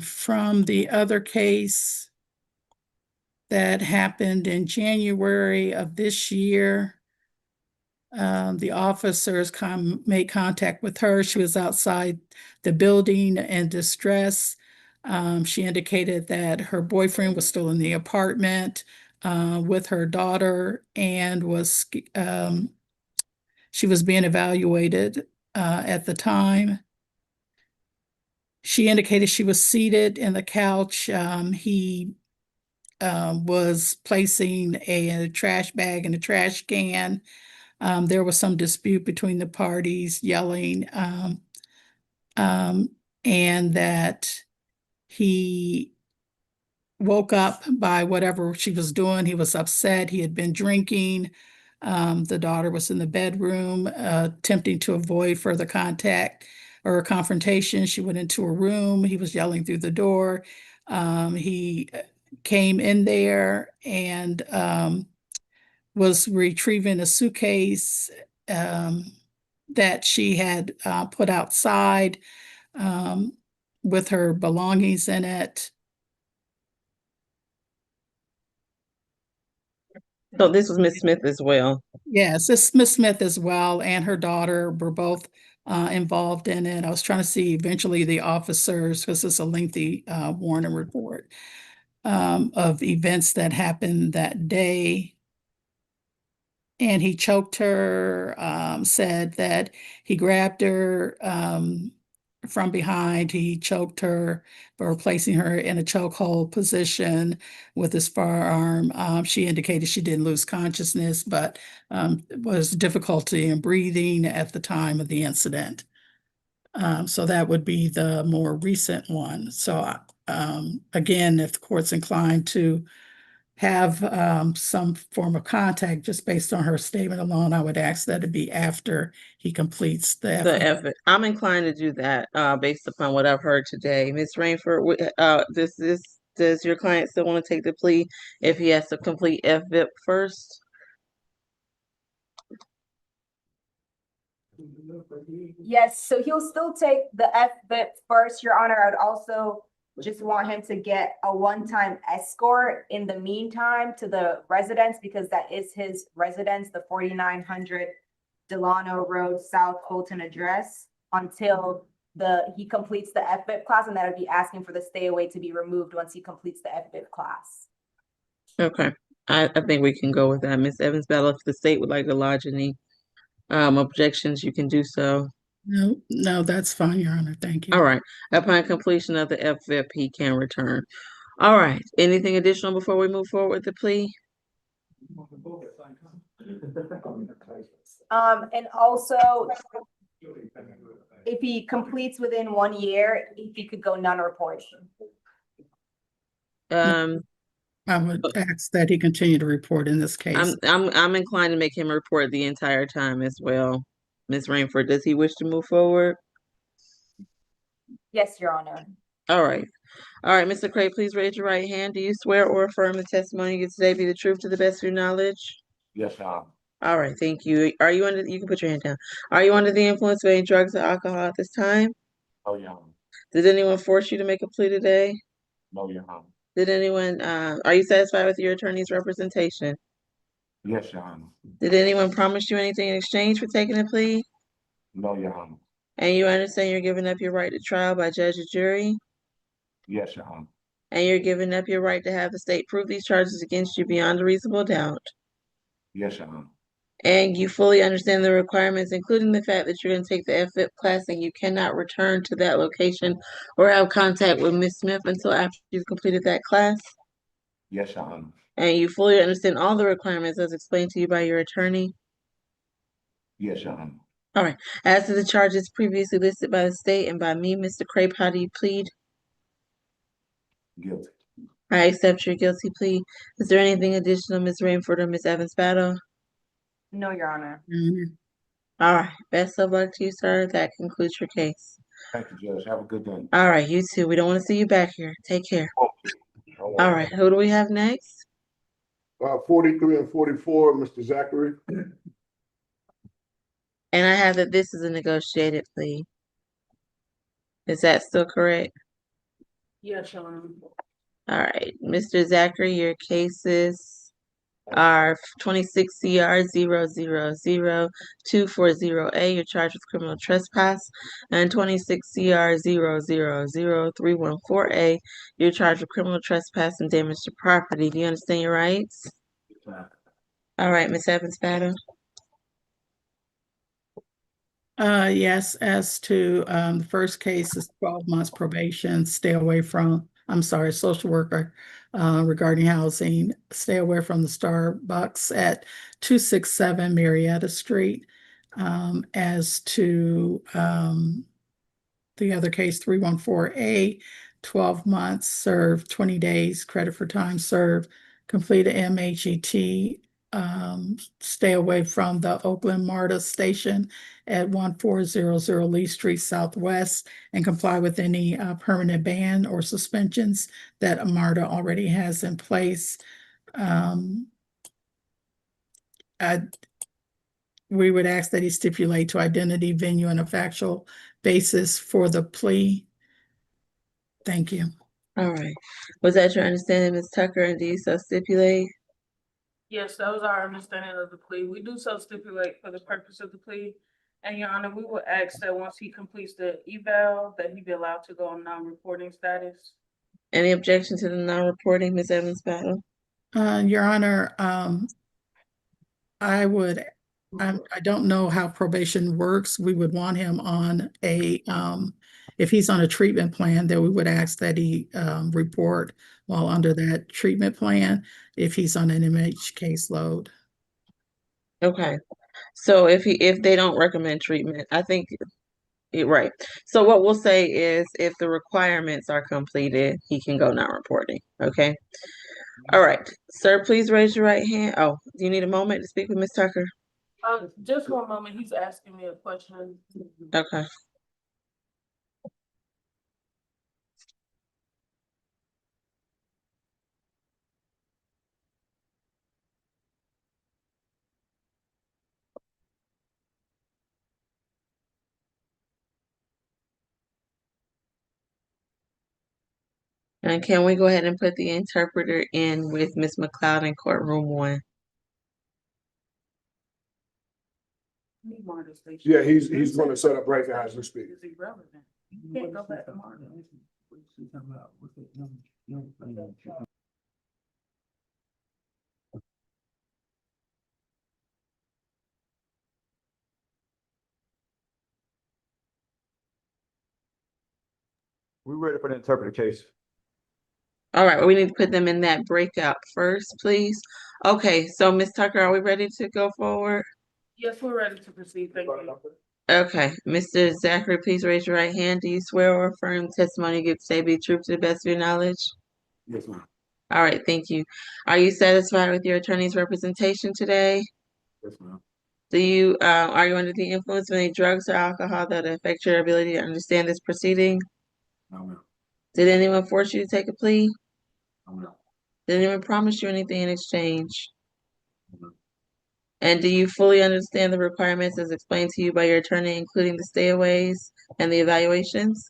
From the other case that happened in January of this year, the officers made contact with her. She was outside the building in distress. She indicated that her boyfriend was still in the apartment with her daughter and she was being evaluated at the time. She indicated she was seated in the couch. He was placing a trash bag in a trash can. There was some dispute between the parties, yelling, and that he woke up by whatever she was doing. He was upset. He had been drinking. The daughter was in the bedroom, attempting to avoid further contact or confrontation. She went into her room. He was yelling through the door. He came in there and was retrieving a suitcase that she had put outside with her belongings in it. So this was Miss Smith as well. Yes, this Miss Smith as well, and her daughter were both involved in it. I was trying to see eventually the officers, because it's a lengthy warning report of events that happened that day. And he choked her, said that he grabbed her from behind. He choked her for placing her in a chokehold position with his forearm. She indicated she didn't lose consciousness, but was difficulty in breathing at the time of the incident. So that would be the more recent one. So again, if the court's inclined to have some form of contact just based on her statement alone, I would ask that it be after he completes the The effort. I'm inclined to do that based upon what I've heard today. Ms. Rainford, does your client still want to take the plea if he has to complete FVIP first? Yes, so he'll still take the FVIP first, Your Honor. I'd also just want him to get a one-time escort in the meantime to the residence, because that is his residence, the 4900 Delano Road, South Fulton address, until he completes the FBIP class, and that'll be asking for the stay away to be removed once he completes the FBIP class. Okay, I think we can go with that. Ms. Evans Battle, if the state would like to lodge any objections, you can do so. No, that's fine, Your Honor. Thank you. All right. Upon completion of the FVIP, he can return. All right. Anything additional before we move forward with the plea? And also, if he completes within 1 year, if he could go non-reporting. I would ask that he continue to report in this case. I'm inclined to make him report the entire time as well. Ms. Rainford, does he wish to move forward? Yes, Your Honor. All right. All right, Mr. Cray, please raise your right hand. Do you swear or affirm the testimony you give today be the truth to the best of your knowledge? Yes, Your Honor. All right, thank you. Are you you can put your hand down. Are you under the influence of any drugs or alcohol at this time? No, Your Honor. Did anyone force you to make a plea today? No, Your Honor. Did anyone, are you satisfied with your attorney's representation? Yes, Your Honor. Did anyone promise you anything in exchange for taking a plea? No, Your Honor. And you understand you're giving up your right to trial by judge or jury? Yes, Your Honor. And you're giving up your right to have the state prove these charges against you beyond a reasonable doubt? Yes, Your Honor. And you fully understand the requirements, including the fact that you're going to take the FVIP class and you cannot return to that location or have contact with Ms. Smith until after you've completed that class? Yes, Your Honor. And you fully understand all the requirements as explained to you by your attorney? Yes, Your Honor. All right. As to the charges previously listed by the state and by me, Mr. Crape, how do you plead? Guilty. I accept your guilty plea. Is there anything additional, Ms. Rainford or Ms. Evans Battle? No, Your Honor. All right. Best of luck to you, sir. That concludes your case. Thank you, Judge. Have a good day. All right, you too. We don't want to see you back here. Take care. All All right. Who do we have next? 43 and 44, Mr. Zachary. And I have that this is a negotiated plea. Is that still correct? Yes, Your Honor. All right. Mr. Zachary, your cases are 26 CR 0000240A. You're charged with criminal trespass. And 26 CR 0000314A. You're charged with criminal trespass and damage to property. Do you understand your rights? All right, Ms. Evans Battle. Yes, as to the first case is 12 months probation, stay away from, social worker regarding housing, stay away from the Starbucks at 267 Marietta Street. As to the other case, 314A, 12 months served, 20 days credit for time served, complete a MHET, stay away from the Oakland MARTA station at 1400 Lee Street Southwest and comply with any permanent ban or suspensions that MARTA already has in place. We would ask that he stipulate to identity, venue, and a factual basis for the plea. Thank you. All right. Was that your understanding, Ms. Tucker? And do you so stipulate? Yes, that was our understanding of the plea. We do so stipulate for the purpose of the plea. And Your Honor, we will ask that once he completes the eval, that he be allowed to go on non-reporting status. Any objection to the non-reporting, Ms. Evans Battle? Your Honor, I don't know how probation works. We would want him on if he's on a treatment plan, then we would ask that he report while under that treatment plan if he's on an MH caseload. Okay. So if they don't recommend treatment, I think right. So what we'll say is if the requirements are completed, he can go non-reporting. Okay. All right. Sir, please raise your right hand. Oh, do you need a moment to speak with Ms. Tucker? Just one moment. He's asking me a question. Okay. And can we go ahead and put the interpreter in with Ms. McLeod in courtroom 1? Yeah, he's gonna set up right now as we speak. It's irrelevant. You can't go back to Martin. We're ready for the interpreter case. All right, we need to put them in that breakout first, please. Okay, so Ms. Tucker, are we ready to go forward? Yes, we're ready to proceed. Thank you. Okay, Mr. Zachary, please raise your right hand. Do you swear or affirm testimony you give today be true to the best of your knowledge? Yes, ma'am. All right, thank you. Are you satisfied with your attorney's representation today? Yes, ma'am. Are you under the influence of any drugs or alcohol that affect your ability to understand this proceeding? No, ma'am. Did anyone force you to take a plea? No, ma'am. Did anyone promise you anything in exchange? No, ma'am. And do you fully understand the requirements as explained to you by your attorney, including the stayaways and the evaluations?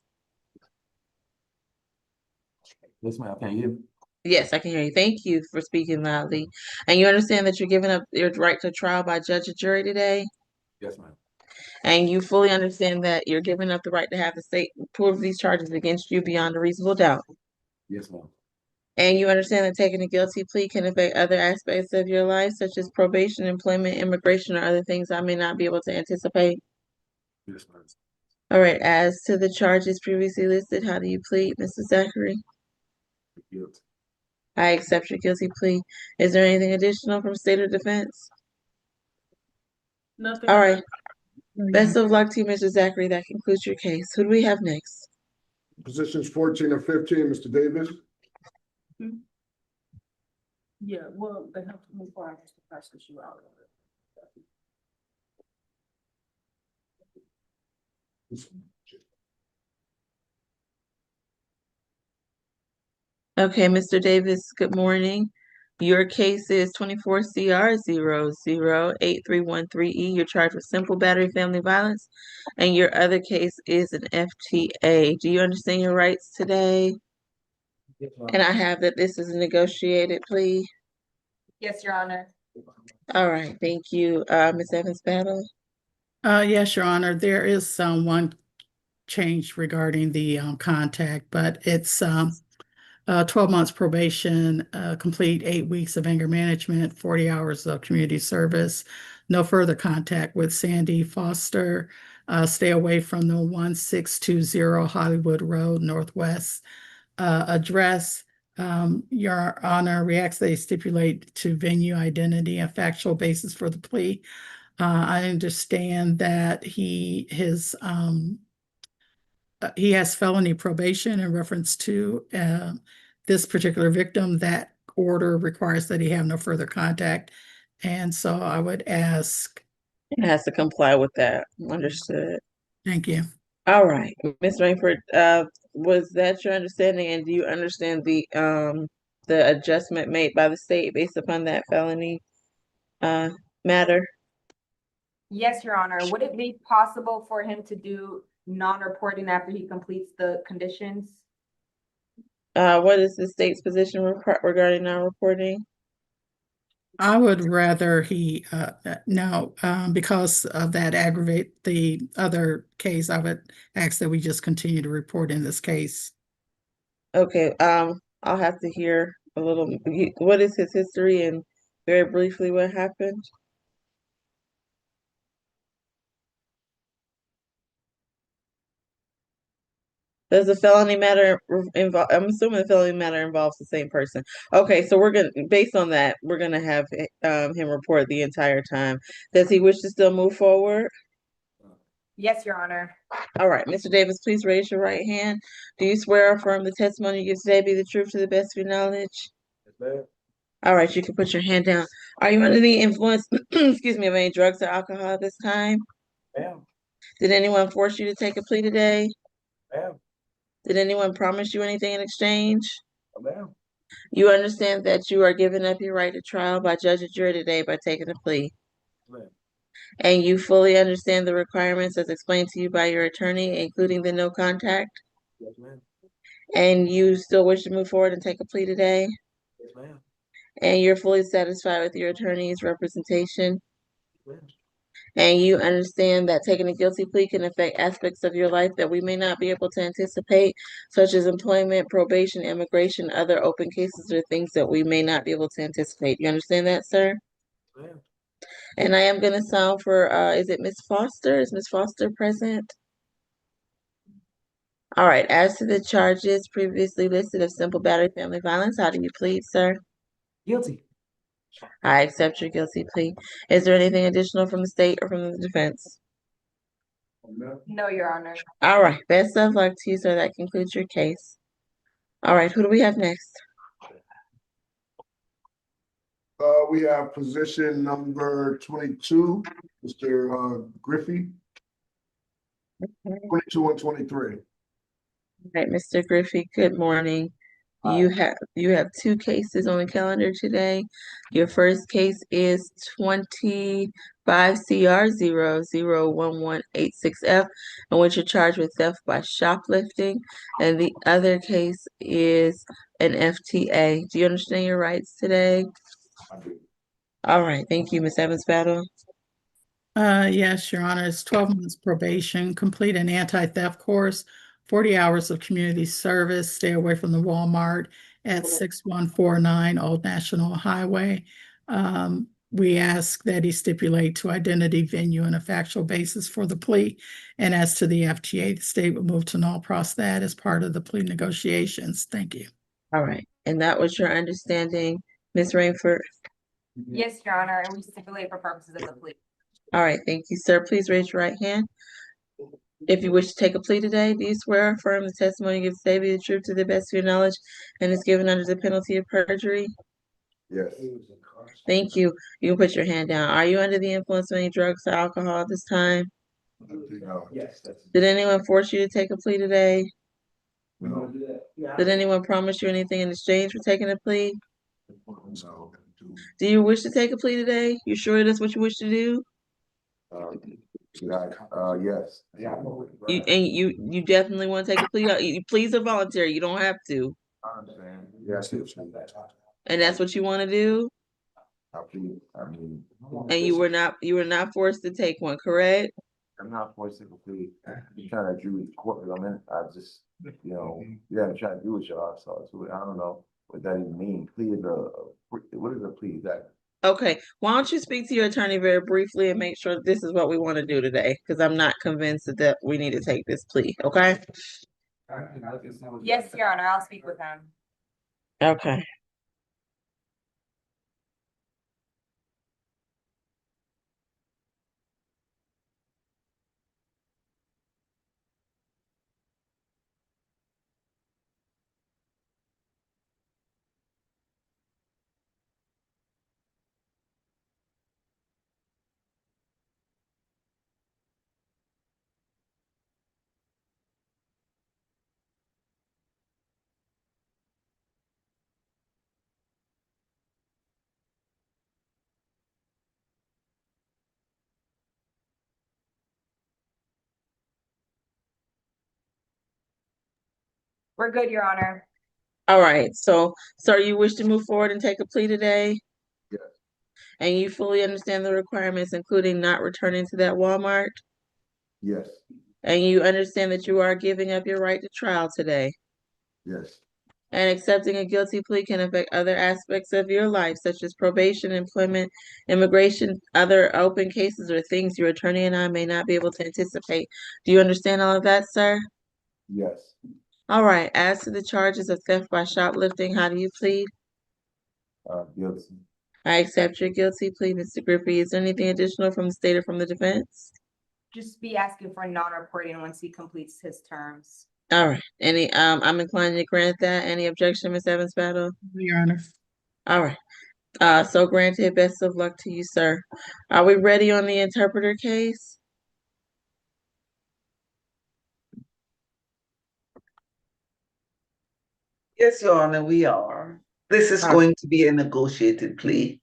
Yes, ma'am. Can you? Yes, I can hear you. Thank you for speaking loudly. And you understand that you're giving up your right to trial by judge or jury today? Yes, ma'am. And you fully understand that you're giving up the right to have the state prove these charges against you beyond a reasonable doubt? Yes, ma'am. And you understand that taking a guilty plea can affect other aspects of your life, such as probation, employment, immigration, or other things I may not be able to anticipate? Yes, ma'am. All right, as to the charges previously listed, how do you plead, Mr. Zachary? Guilty. I accept your guilty plea. Is there anything additional from state or defense? Nothing. All right. Best of luck to you, Mr. Zachary. That concludes your case. Who do we have next? Positions 14 and 15, Mr. Davis. Yeah, well, they have to move forward to pass this you out. Okay, Mr. Davis, good morning. Your case is 24 CR 008313E. You're charged with simple battery family violence, and your other case is an FTA. Do you understand your rights today? Yes, ma'am. And I have that this is a negotiated plea. Yes, Your Honor. All right, thank you. Ms. Evans Battle. Yes, Your Honor, there is one change regarding the contact, but it's 12 months probation, complete 8 weeks of anger management, 40 hours of community service, no further contact with Sandy Foster, stay away from the 1620 Hollywood Road Northwest address. Your Honor, we ask they stipulate to venue, identity, and factual basis for the plea. I understand that he has felony probation in reference to this particular victim. That order requires that he have no further contact. And so I would ask. It has to comply with that. Understood. Thank you. All right, Ms. Rainford, was that your understanding, and do you understand the adjustment made by the state based upon that felony matter? Yes, Your Honor. Would it be possible for him to do non-reporting after he completes the conditions? What is the state's position regarding non-reporting? I would rather he no, because of that aggravate the other case, I would ask that we just continue to report in this case. Okay, I'll have to hear a little. What is his history and very briefly what happened? Does the felony matter involve? I'm assuming the felony matter involves the same person. Okay, so based on that, we're gonna have him report the entire time. Does he wish to still move forward? Yes, Your Honor. All right, Mr. Davis, please raise your right hand. Do you swear or affirm the testimony you give today be the truth to the best of your knowledge? Yes, ma'am. All right, you can put your hand down. Are you under the influence, excuse me, of any drugs or alcohol at this time? Ma'am. Did anyone force you to take a plea today? Ma'am. Did anyone promise you anything in exchange? Ma'am. You understand that you are giving up your right to trial by judge or jury today by taking a plea. Ma'am. And you fully understand the requirements as explained to you by your attorney, including the no contact? Yes, ma'am. And you still wish to move forward and take a plea today? Yes, ma'am. And you're fully satisfied with your attorney's representation? Yes, ma'am. And you understand that taking a guilty plea can affect aspects of your life that we may not be able to anticipate, such as employment, probation, immigration, other open cases, or things that we may not be able to anticipate. You understand that, sir? Ma'am. And I am gonna sound for, is it Ms. Foster? Is Ms. Foster present? All right, as to the charges previously listed of simple battery, family violence, how do you plead, sir? Guilty. I accept your guilty plea. Is there anything additional from the state or from the defense? No, Your Honor. All right, best of luck to you, sir. That concludes your case. All right, who do we have next? We have position number 22, Mr. Griffey, 22 and 23. All right, Mr. Griffey, good morning. You have two cases on the calendar today. Your first case is 25 CR 001186F, in which you're charged with theft by shoplifting, and the other case is an FTA. Do you understand your rights today? I do. All right, thank you, Ms. Evans-Battle. Yes, Your Honor, it's 12 months probation, complete an anti-theft course, 40 hours of community service, stay away from the Walmart at 6149 Old National Highway. We ask that he stipulate to identity, venue, and a factual basis for the plea. And as to the FTA, the state would move to null pros that as part of the plea negotiations. Thank you. All right, and that was your understanding, Ms. Rainford? Yes, Your Honor, and we stipulate for purposes of the plea. All right, thank you, sir. Please raise your right hand. If you wish to take a plea today, do you swear or affirm the testimony you give today be the truth to the best of your knowledge and is given under the penalty of perjury? Yes. Thank you. You can put your hand down. Are you under the influence of any drugs or alcohol at this time? Yes. Did anyone force you to take a plea today? No. Did anyone promise you anything in exchange for taking a plea? No. Do you wish to take a plea today? You sure that's what you wish to do? Yes. You definitely want to take a plea? Pleas are voluntary. You don't have to. I understand. Yes. And that's what you want to do? And you were not forced to take one, correct? I'm not forced to complete. I'm trying to agree with the court, I mean, I just, you haven't tried to do with y'all, so I don't know what that even means. Plea is what is a plea exactly? Okay, why don't you speak to your attorney very briefly and make sure this is what we want to do today? Because I'm not convinced that we need to take this plea, okay? Yes, Your Honor, I'll speak with him. Okay. We're good, Your Honor. All right, so, sir, you wish to move forward and take a plea today? Yes. And you fully understand the requirements, including not returning to that Walmart? Yes. And you understand that you are giving up your right to trial today? Yes. And accepting a guilty plea can affect other aspects of your life, such as probation, employment, immigration, other open cases, or things your attorney and I may not be able to anticipate. Do you understand all of that, sir? Yes. All right, as to the charges of theft by shoplifting, how do you plead? Guilty. I accept your guilty plea, Mr. Griffey. Is there anything additional from the state or from the defense? Just be asking for non-reporting once he completes his terms. All right, I'm inclined to grant that. Any objection, Ms. Evans-Battle? Your Honor. All right, so granted, best of luck to you, sir. Are we ready on the interpreter case? Yes, Your Honor, we are. This is All right. going to be a negotiated plea.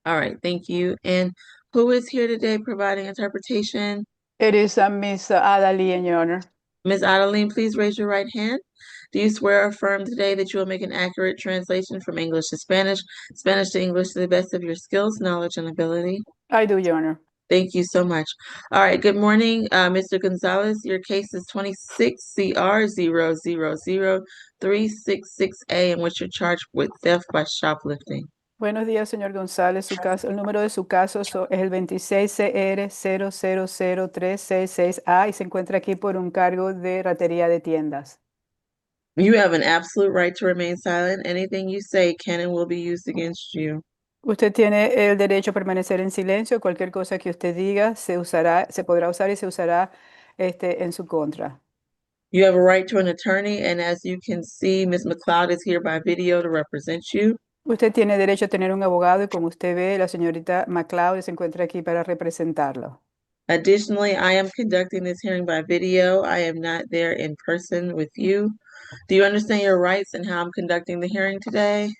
All right, thank you. And who is here today providing interpretation? It is Miss Adaline, Your Honor. Ms. Adeline, please raise your right hand. Do you swear or affirm today that you will make an accurate translation from English to Spanish, Spanish to English to the best of your skills, knowledge, and ability? I do, Your Honor. Thank you so much. All right, good morning, Mr. Gonzalez. Your case is 26 CR 000-366A, in which you're charged with theft by shoplifting. Buenos días, señor González. El número de su caso es el 26CR000366A y se encuentra aquí por un cargo de ratería de tiendas. You have an absolute right to remain silent. Anything you say can and will be used against you. Usted tiene el derecho a permanecer en silencio. Cualquier cosa que usted diga se podrá usar y se usará en su contra. You have a right to an attorney, and as you can see, Ms. McLeod is here by video to represent you. Usted tiene derecho a tener un abogado y como usted ve, la señorita McLeod se encuentra aquí para representarlo. Additionally, I am conducting this hearing by video. I am not there in person with you. Do you understand your rights and how I'm conducting the hearing today?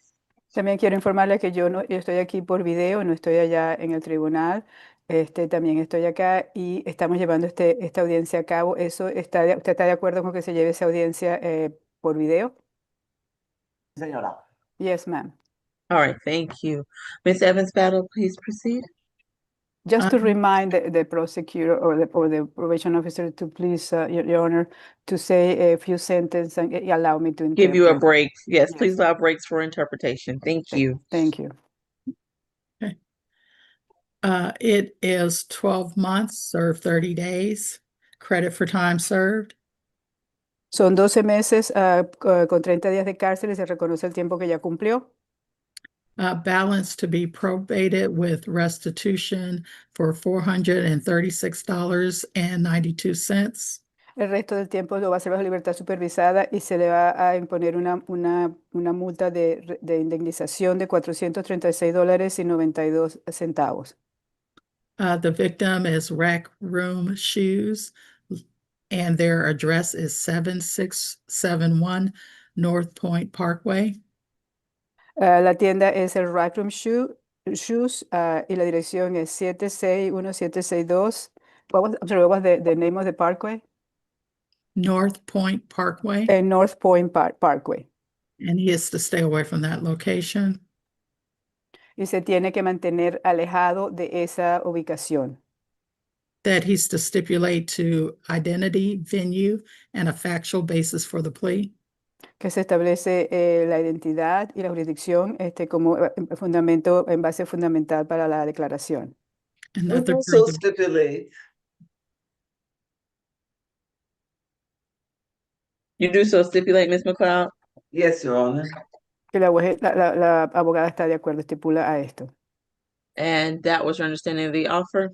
También quiero informarle que yo estoy aquí por video, no estoy allá en el tribunal. También estoy acá y estamos llevando esta audiencia a cabo. ¿Usted está de acuerdo con que se lleve esa audiencia por video? Señora. Yes, ma'am. All right, thank you. Ms. Evans-Battle, please proceed. Just to remind the prosecutor or the probation officer to please, Your Honor, to say a few sentences and allow me to Give you a interpret. break. Yes, Yes. please allow breaks for interpretation. Thank you. Thank you. It is 12 months, served 30 days, credit for time served. Son 12 meses con 30 días de cárcel y se reconoce el tiempo que ya cumplió. Balance to be probated with restitution for $436.92. El resto del tiempo lo va a hacer bajo libertad supervisada y se le va a imponer una multa de indemnización de $436.92. The victim is Rack Room Shoes, and their address is 7671 North Point Parkway. La tienda es el Rack Room Shoes y la dirección es 761762. What was the name of the parkway? North Point Parkway. North Point Parkway. And he is to stay away from that location. Y se tiene que mantener alejado de esa ubicación. That he's to stipulate to identity, venue, and a factual basis for the plea. Que se establece la identidad y la jurisdicción como fundamento, en base fundamental para la declaración. And We that the also jury- stipulate. You do so stipulate, Ms. McLeod? Yes, Your Honor. Que la abogada está de acuerdo, estipula a esto. And that was your understanding of the offer?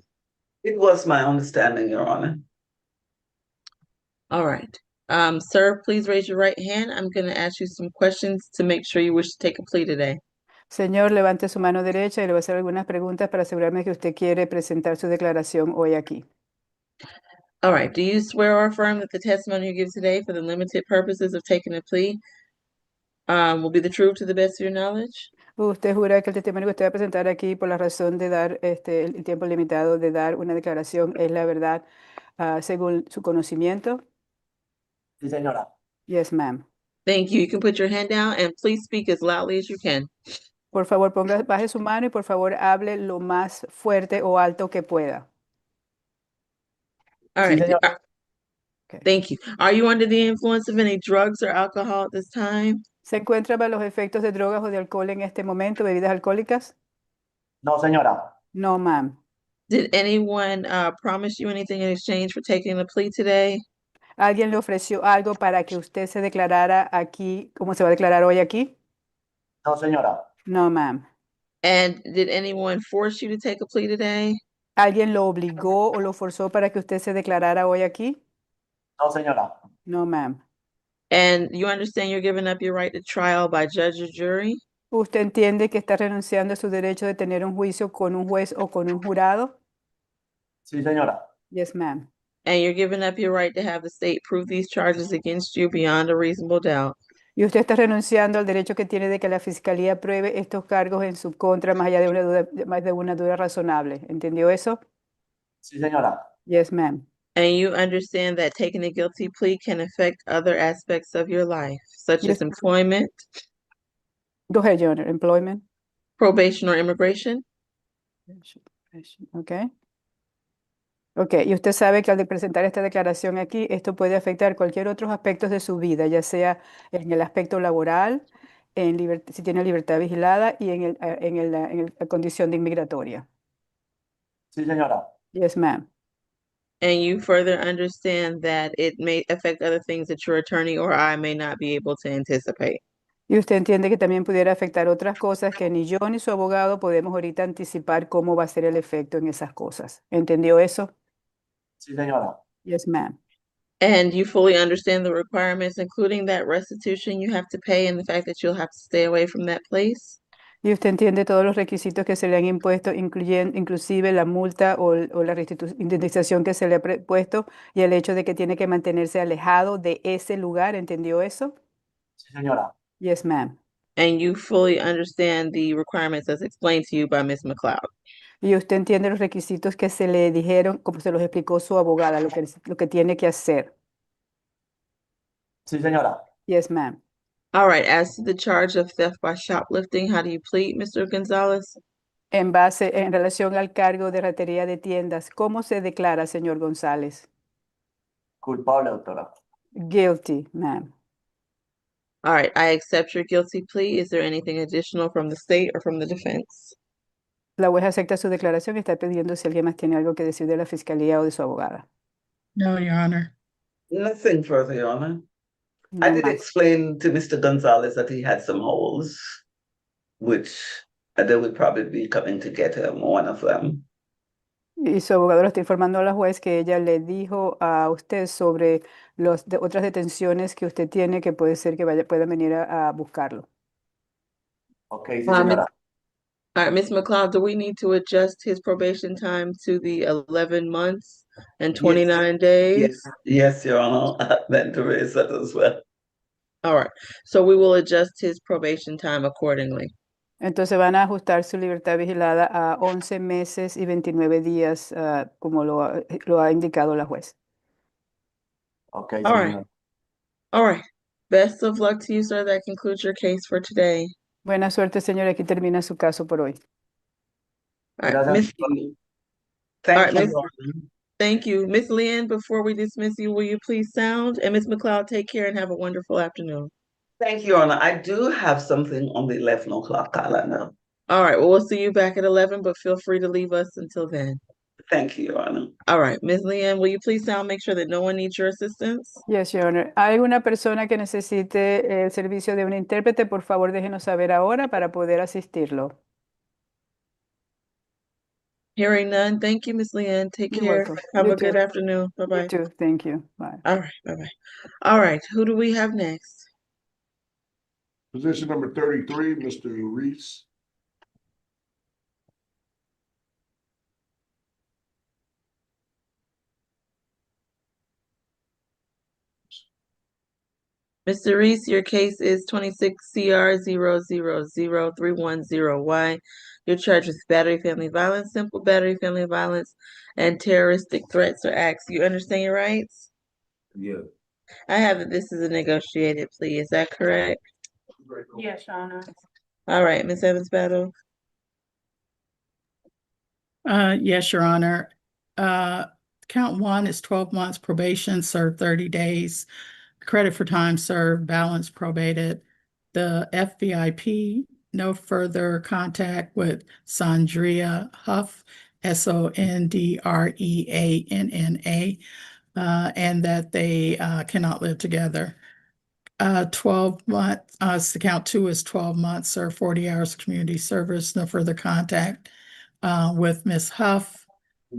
It was my understanding, Your Honor. All right. Sir, please raise your right hand. I'm going to ask you some questions to make sure you wish to take a plea today. Señor, levante su mano derecha y le voy a hacer algunas preguntas para asegurarme que usted quiere presentar su declaración hoy aquí. All right. Do you swear or affirm that the testimony you give today for the limited purposes of taking a plea will be the truth to the best of your knowledge? ¿Usted jura que el testimonio que usted va a presentar aquí por la razón de dar el tiempo limitado de dar una declaración es la verdad según su conocimiento? Sí, señora. Yes, ma'am. Thank you. You can put your hand down and please speak as loudly as you can. Por favor, baje su mano y por favor hable lo más fuerte o alto que pueda. All Sí, right. señora. Okay. Thank you. Are you under the influence of any drugs or alcohol at this time? ¿Se encuentra bajo los efectos de drogas o de alcohol en este momento, bebidas alcohólicas? No, señora. No, ma'am. Did anyone promise you anything in exchange for taking the plea today? ¿Alguien le ofreció algo para que usted se declarara aquí, como se va a declarar hoy aquí? No, señora. No, ma'am. And did anyone force you to take a plea today? ¿Alguien lo obligó o lo forzó para que usted se declarara hoy aquí? No, señora. No, ma'am. And you understand you're giving up your right to trial by judge or jury? ¿Usted entiende que está renunciando a su derecho de tener un juicio con un juez o con un jurado? Sí, señora. Yes, ma'am. And you're giving up your right to have the state prove these charges against you beyond a reasonable doubt? Y usted está renunciando al derecho que tiene de que la fiscalía pruebe estos cargos en su contra más allá de una duda, más de una duda razonable. ¿Entendió eso? Sí, señora. Yes, ma'am. And you understand that taking a guilty plea can affect other aspects of your life, such Yes. as employment, Go ahead, Your Honor. Employment. probation, or immigration? Ok. Ok, y usted sabe que al presentar esta declaración aquí, esto puede afectar cualquier otros aspectos de su vida, ya sea en el aspecto laboral, si tiene libertad vigilada y en la condición de inmigratoria. Sí, señora. Yes, ma'am. And you further understand that it may affect other things that your attorney or I may not be able to anticipate. Y usted entiende que también pudiera afectar otras cosas que ni yo ni su abogado podemos ahorita anticipar cómo va a ser el efecto en esas cosas. ¿Entendió eso? Sí, señora. Yes, ma'am. And you fully understand the requirements, including that restitution you have to pay and the fact that you'll have to stay away from that place? Y usted entiende todos los requisitos que se le han impuesto, inclusive la multa o la indemnización que se le ha puesto y el hecho de que tiene que mantenerse alejado de ese lugar. ¿Entendió eso? Sí, señora. Yes, ma'am. And you fully understand the requirements as explained to you by Ms. McLeod. Y usted entiende los requisitos que se le dijeron, como se los explicó su abogada, lo que tiene que hacer. Sí, señora. Yes, ma'am. All right, as to the charge of theft by shoplifting, how do you plead, Mr. Gonzalez? En relación al cargo de ratería de tiendas, ¿cómo se declara, señor González? Culpable, doctora. Guilty, ma'am. All right, I accept your guilty plea. Is there anything additional from the state or from the defense? La juez acepta su declaración y está pidiendo si alguien más tiene algo que decir de la fiscalía o de su abogada. No, Your Honor. Nothing further, Your Honor. I No did más. explain to Mr. Gonzalez that he had some holes, which they would probably be coming to get him, one of them. Y su abogado le está informando a la juez que ella le dijo a usted sobre otras detenciones que usted tiene que puede ser que puedan venir a buscarlo. Ok, sí, señora. All right, Ms. McLeod, do we need to adjust his probation time to the 11 months and 29 days? Yes, Your Honor. I meant to raise that as well. All right, so we will adjust his probation time accordingly. Entonces van a ajustar su libertad vigilada a 11 meses y 29 días, como lo ha indicado la juez. Ok, All sí, right. señora. All right. Best of luck to you, sir. That concludes your case for today. Buena suerte, señora. Aquí termina su caso por hoy. All right, Gracias. Miss. Thank All right, you, Miss. Your Honor. Thank you, Miss Leanne. Before we dismiss you, will you please sound? And Miss McLeod, take care and have a wonderful afternoon. Thank you, Your Honor. I do have something on the 11 o'clock calendar. All right. Well, we'll see you back at 11, but feel free to leave us until then. Thank you, Your Honor. All right, Miss Leanne, will you please sound? Make sure that no one needs your assistance. Yes, Your Honor. ¿Hay alguna persona que necesite el servicio de un intérprete? Por favor, déjenos saber ahora para poder asistirlo. Hearing none, thank you, Miss Leanne. Take You're care. welcome. Have You a good too. afternoon. You Bye-bye. too. Thank you. Bye. All right, bye-bye. All right, who do we have next? Position number 33, Mr. Reese. Mr. Reese, your case is 26 CR 0003110Y. You're charged with battery, family violence, simple battery, family violence, and terroristic threats or acts. You understand your rights? Yeah. I have that this is a negotiated plea. Is that correct? Yes, Your Honor. All right, Ms. Evans-Battle. Yes, Your Honor. Count one is 12 months probation, served 30 days. Credit for time served, balance probated. The FVIP, no further contact with Sondrea Huff, SONDREANNA, and that they cannot live together. 12 months, count two is 12 months, served 40 hours of community service, no further contact with Ms. Huff.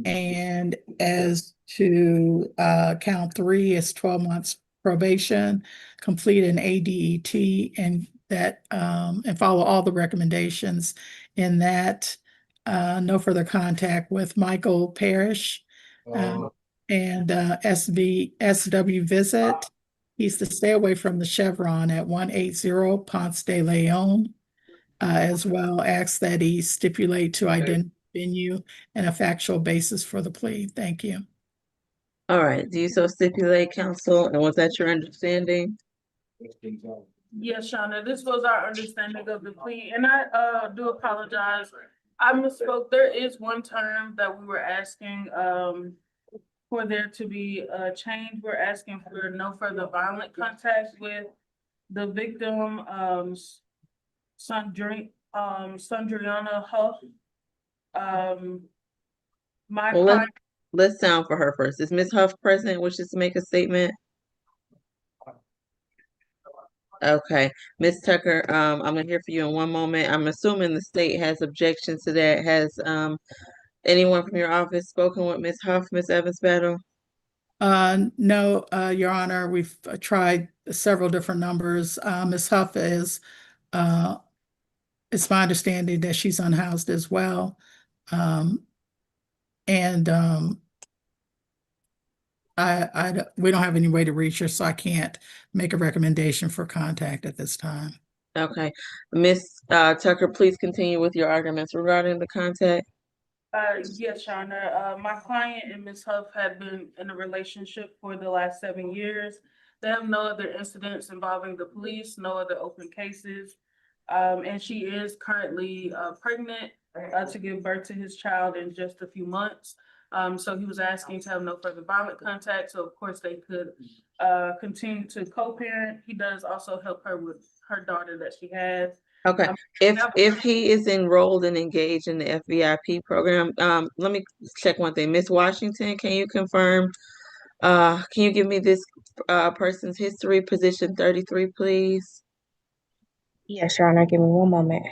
And as to count three is 12 months probation, complete an ADET, and that and follow all the recommendations in that. No further contact with Michael Parrish and SW visit. He's to stay away from the Chevron at 180 Ponce de Leon. As well, ask that he stipulate to identify venue and a factual basis for the plea. Thank you. All right, do you so stipulate, counsel, and was that your understanding? Yes, Shauna, this was our understanding of the plea, and I do apologize. I misspoke. There is one term that we were asking for there to be a change. We're asking for no further violent contact with the victim, Sandriana Huff. My Well, client, let's sound for her first. Is Ms. Huff present, wishes to make a statement? Okay, Ms. Tucker, I'm gonna hear from you in one moment. I'm assuming the state has objections to that. Has anyone from your office spoken with Ms. Huff, Ms. Evans Battle? No, Your Honor, we've tried several different numbers. Ms. Huff is, it's my understanding that she's unhoused as well. And we don't have any way to reach her, so I can't make a recommendation for contact at this time. Okay, Ms. Tucker, please continue with your arguments regarding the contact. yes, Shauna, my client and Ms. Huff had been in a relationship for the last 7 years. They have no other incidents involving the police, no other open cases. And she is currently pregnant to give birth to his child in just a few months. So he was asking to have no further violent contact, so of course they could continue to co-parent. He does also help her with her daughter that she has. Okay, if he is enrolled and engaged in the FVIP program, let me check one thing. Ms. Washington, can you confirm? Can you give me this person's history, position 33, please? Yes, Your Honor, give me one moment.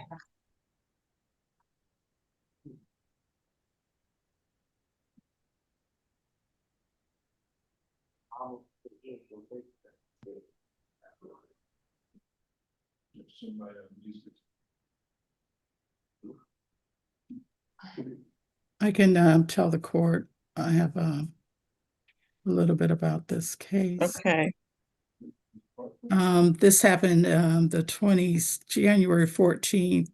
I can tell the court I have a little bit about this case. Okay. This happened the January 14th,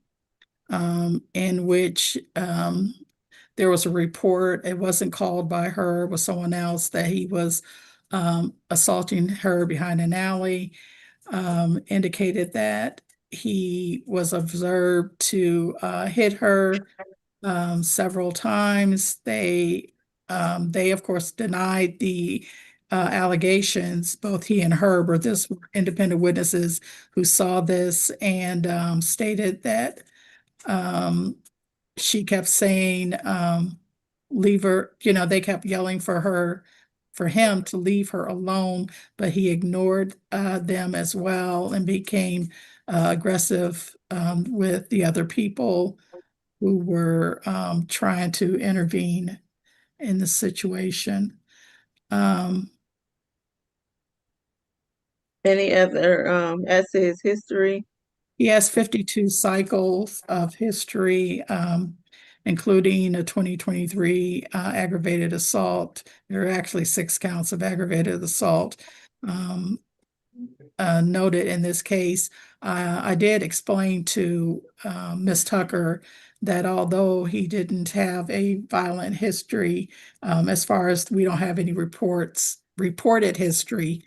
in which there was a report. It wasn't called by her, it was someone else, that he was assaulting her behind an alley. Indicated that he was observed to hit her several times. They of course denied the allegations. Both he and Herb were independent witnesses who saw this, and stated that she kept saying, leave her, they kept yelling for him to leave her alone, but he ignored them as well and became aggressive with the other people who were trying to intervene in the situation. Any other as to his history? He has 52 cycles of history, including a 2023 aggravated assault. There are actually 6 counts of aggravated assault noted in this case. I did explain to Ms. Tucker that although he didn't have a violent history, as far as we don't have any reported history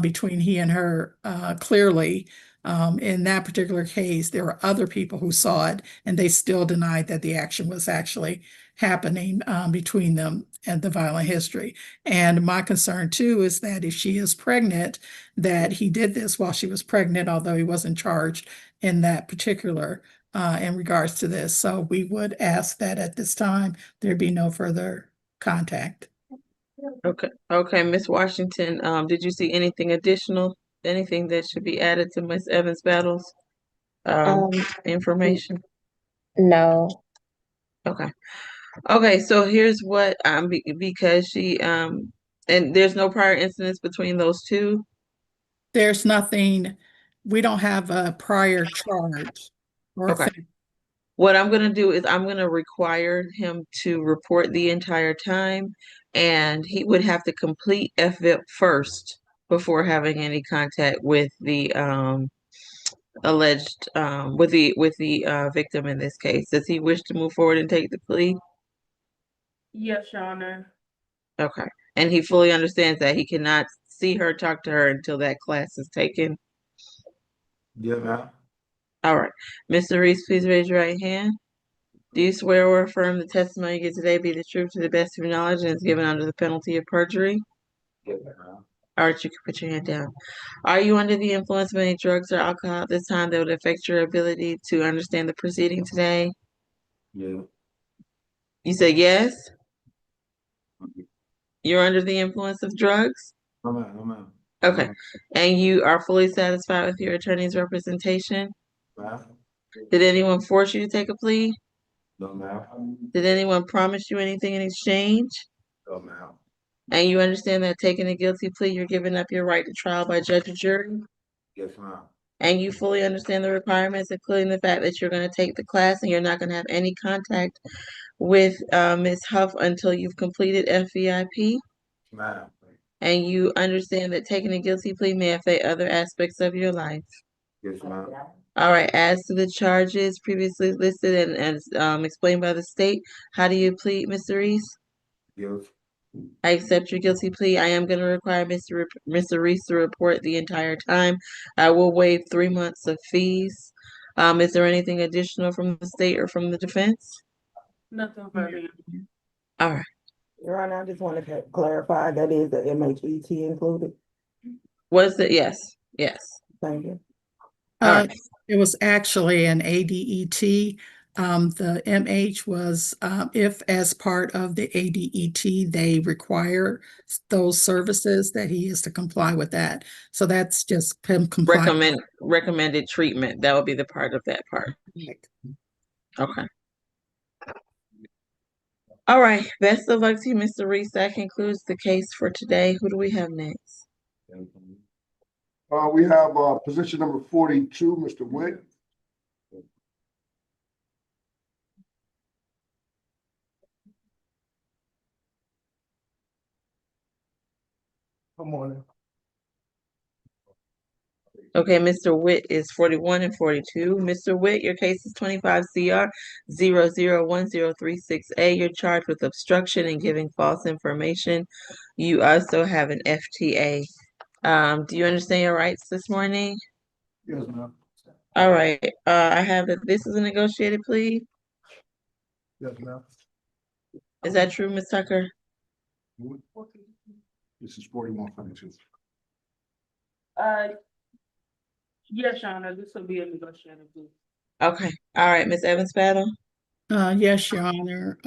between he and her, clearly, in that particular case, there were other people who saw it, and they still denied that the action was actually happening between them and the violent history. And my concern too is that if she is pregnant, that he did this while she was pregnant, although he wasn't charged in that particular in regards to this. So we would ask that at this time there be no further contact. Okay, Ms. Washington, did you see anything additional, anything that should be added to Ms. Evans Battle's information? No. Okay, so here's what because she and there's no prior incidents between those two. There's nothing, we don't have a prior charge. Okay. What I'm gonna do is I'm gonna require him to report the entire time, and he would have to complete FVIP first before having any contact with the alleged with the victim in this case. Does he wish to move forward and take the plea? yes, Your Honor. Okay. And he fully understands that he cannot see her, talk to her until that class is taken. Yeah, ma'am. All right. Mr. Reese, please raise your right hand. Do you swear or affirm the testimony you give today be the truth to the best of your knowledge and is given under the penalty of perjury? Yeah, ma'am. All right, you can put your hand down. Are you under the influence of any drugs or alcohol at this time that would affect your ability to understand the proceeding today? Yeah. You said yes? You're under the influence of drugs? No, ma'am. No, ma'am. Okay. And you are fully satisfied with your attorney's representation? Ma'am. Did anyone force you to take a plea? No, ma'am. Did anyone promise you anything in exchange? No, ma'am. And you understand that taking a guilty plea, you're giving up your right to trial by judge or jury? Yes, ma'am. And you fully understand the requirements, including the fact that you're going to take the class and you're not going to have any contact with Ms. Huff until you've completed FVIP? Ma'am. And you understand that taking a guilty plea may affect other aspects of your life? Yes, ma'am. All right, as to the charges previously listed and as explained by the state, how do you plead, Mr. Reese? Yes. I accept your guilty plea. I am going to require Mr. Reese to report the entire time. I will waive 3 months of fees. Is there anything additional from the state or from the defense? Nothing further. All right. Your Honor, I just wanted to clarify, that is the MHET included? Was it? Yes. Yes. Thank you. All right. It was actually an ADET. The MH was, if as part of the ADET, they require those services, that he is to comply with that. So that's just him complying. Recommended treatment. That would be the part of that part. Okay. All right. Best of luck to you, Mr. Reese. That concludes the case for today. Who do we have next? We have, position number 42, Mr. Witt. Good morning. Okay, Mr. Witt is 41 and 42. Mr. Witt, your case is 25 CR 001036A. You're charged with obstruction and giving false information. You also have an FTA. Do you understand your rights this morning? Yes, ma'am. All right. I have that this is a negotiated plea. Yes, ma'am. Is that true, Ms. Tucker? This is 4142. Yes, Your Honor, this will be a negotiated plea. Okay. All right, Ms. Evans Battle. Yes, Your Honor.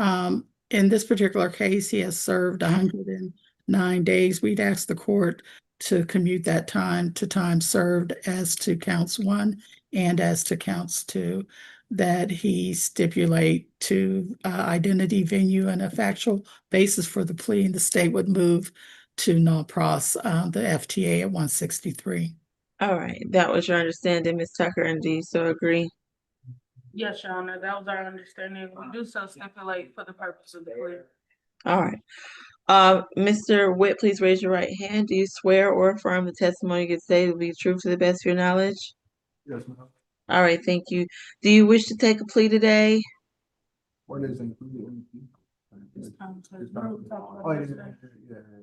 In this particular case, he has served 109 days. We'd ask the court to commute that time to time served as to counts 1 and as to counts 2, that he stipulate to identity, venue, and a factual basis for the plea, and the state would move to non pros the FTA at 163. All right. That was your understanding, Ms. Tucker, and do you so agree? Yes, Your Honor, that was our understanding. We do so stipulate for the purpose of the plea. All right. Mr. Witt, please raise your right hand. Do you swear or affirm the testimony you give today will be true to the best of your knowledge? Yes, ma'am. All right, thank you. Do you wish to take a plea today? What is included?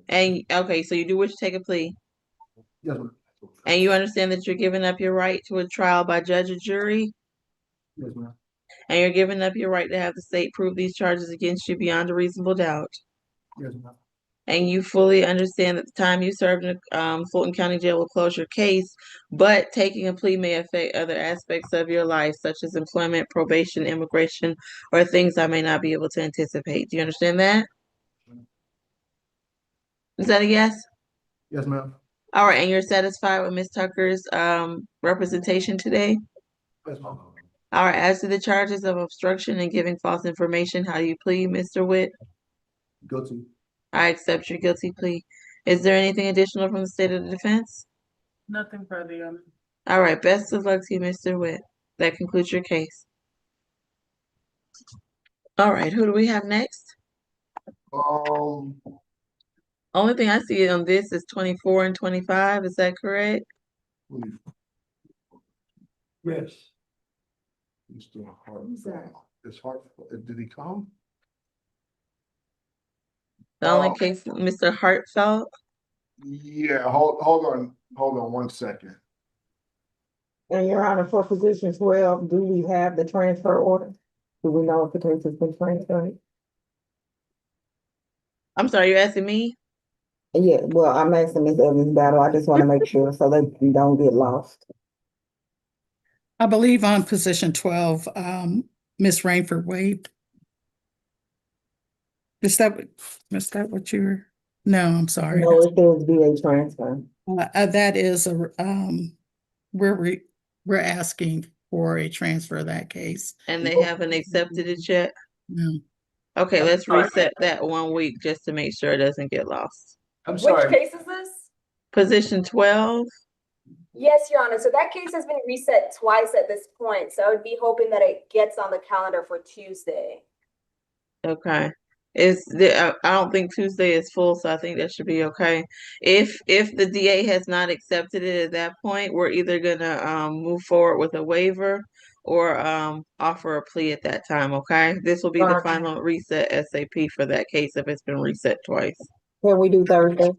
And okay, so you do wish to take a plea, Yes, ma'am. and you understand that you're giving up your right to a trial by judge or jury, Yes, ma'am. and you're giving up your right to have the state prove these charges against you beyond a reasonable doubt. Yes, ma'am. And you fully understand that the time you served in Fulton County Jail will close your case, but taking a plea may affect other aspects of your life, such as employment, probation, immigration, or things I may not be able to anticipate. Do you understand that? Is that a yes? Yes, ma'am. All right, and you're satisfied with Ms. Tucker's representation today? Yes, ma'am. All right, as to the charges of obstruction and giving false information, how do you plead, Mr. Witt? Guilty. I accept your guilty plea. Is there anything additional from the state of the defense? Nothing further, Your Honor. All right, best of luck to you, Mr. Witt. That concludes your case. All right, who do we have next? Only thing I see on this is 24 and 25. Is that correct? Yes. Mr. Hart. Is Hart, did he come? The only case, Mr. Hartfeld. Yeah, hold on 1 second. And Your Honor, for position 12, do we have the transfer order? Do we know if the case has been transferred? I'm sorry, you're asking me? Yeah, well, I'm asking Ms. Evans Battle. I just want to make sure so that we don't get lost. I believe on position 12, Ms. Rainford waived. Is that what you're? No, I'm sorry. No, it says VA transfer. That is we're asking for a transfer of that case. And they haven't accepted it yet? No. Okay, let's reset that 1 week just to make sure it doesn't get lost. I'm sorry. Which case is this? Position 12. Yes, Your Honor. So that case has been reset twice at this point. So I would be hoping that it gets on the calendar for Tuesday. Okay. I don't think Tuesday is full, so I think that should be okay. If the DA has not accepted it at that point, we're either gonna move forward with a waiver or offer a plea at that time, okay? This will be the final reset SAP for that case if it's been reset twice. Can we do Thursday?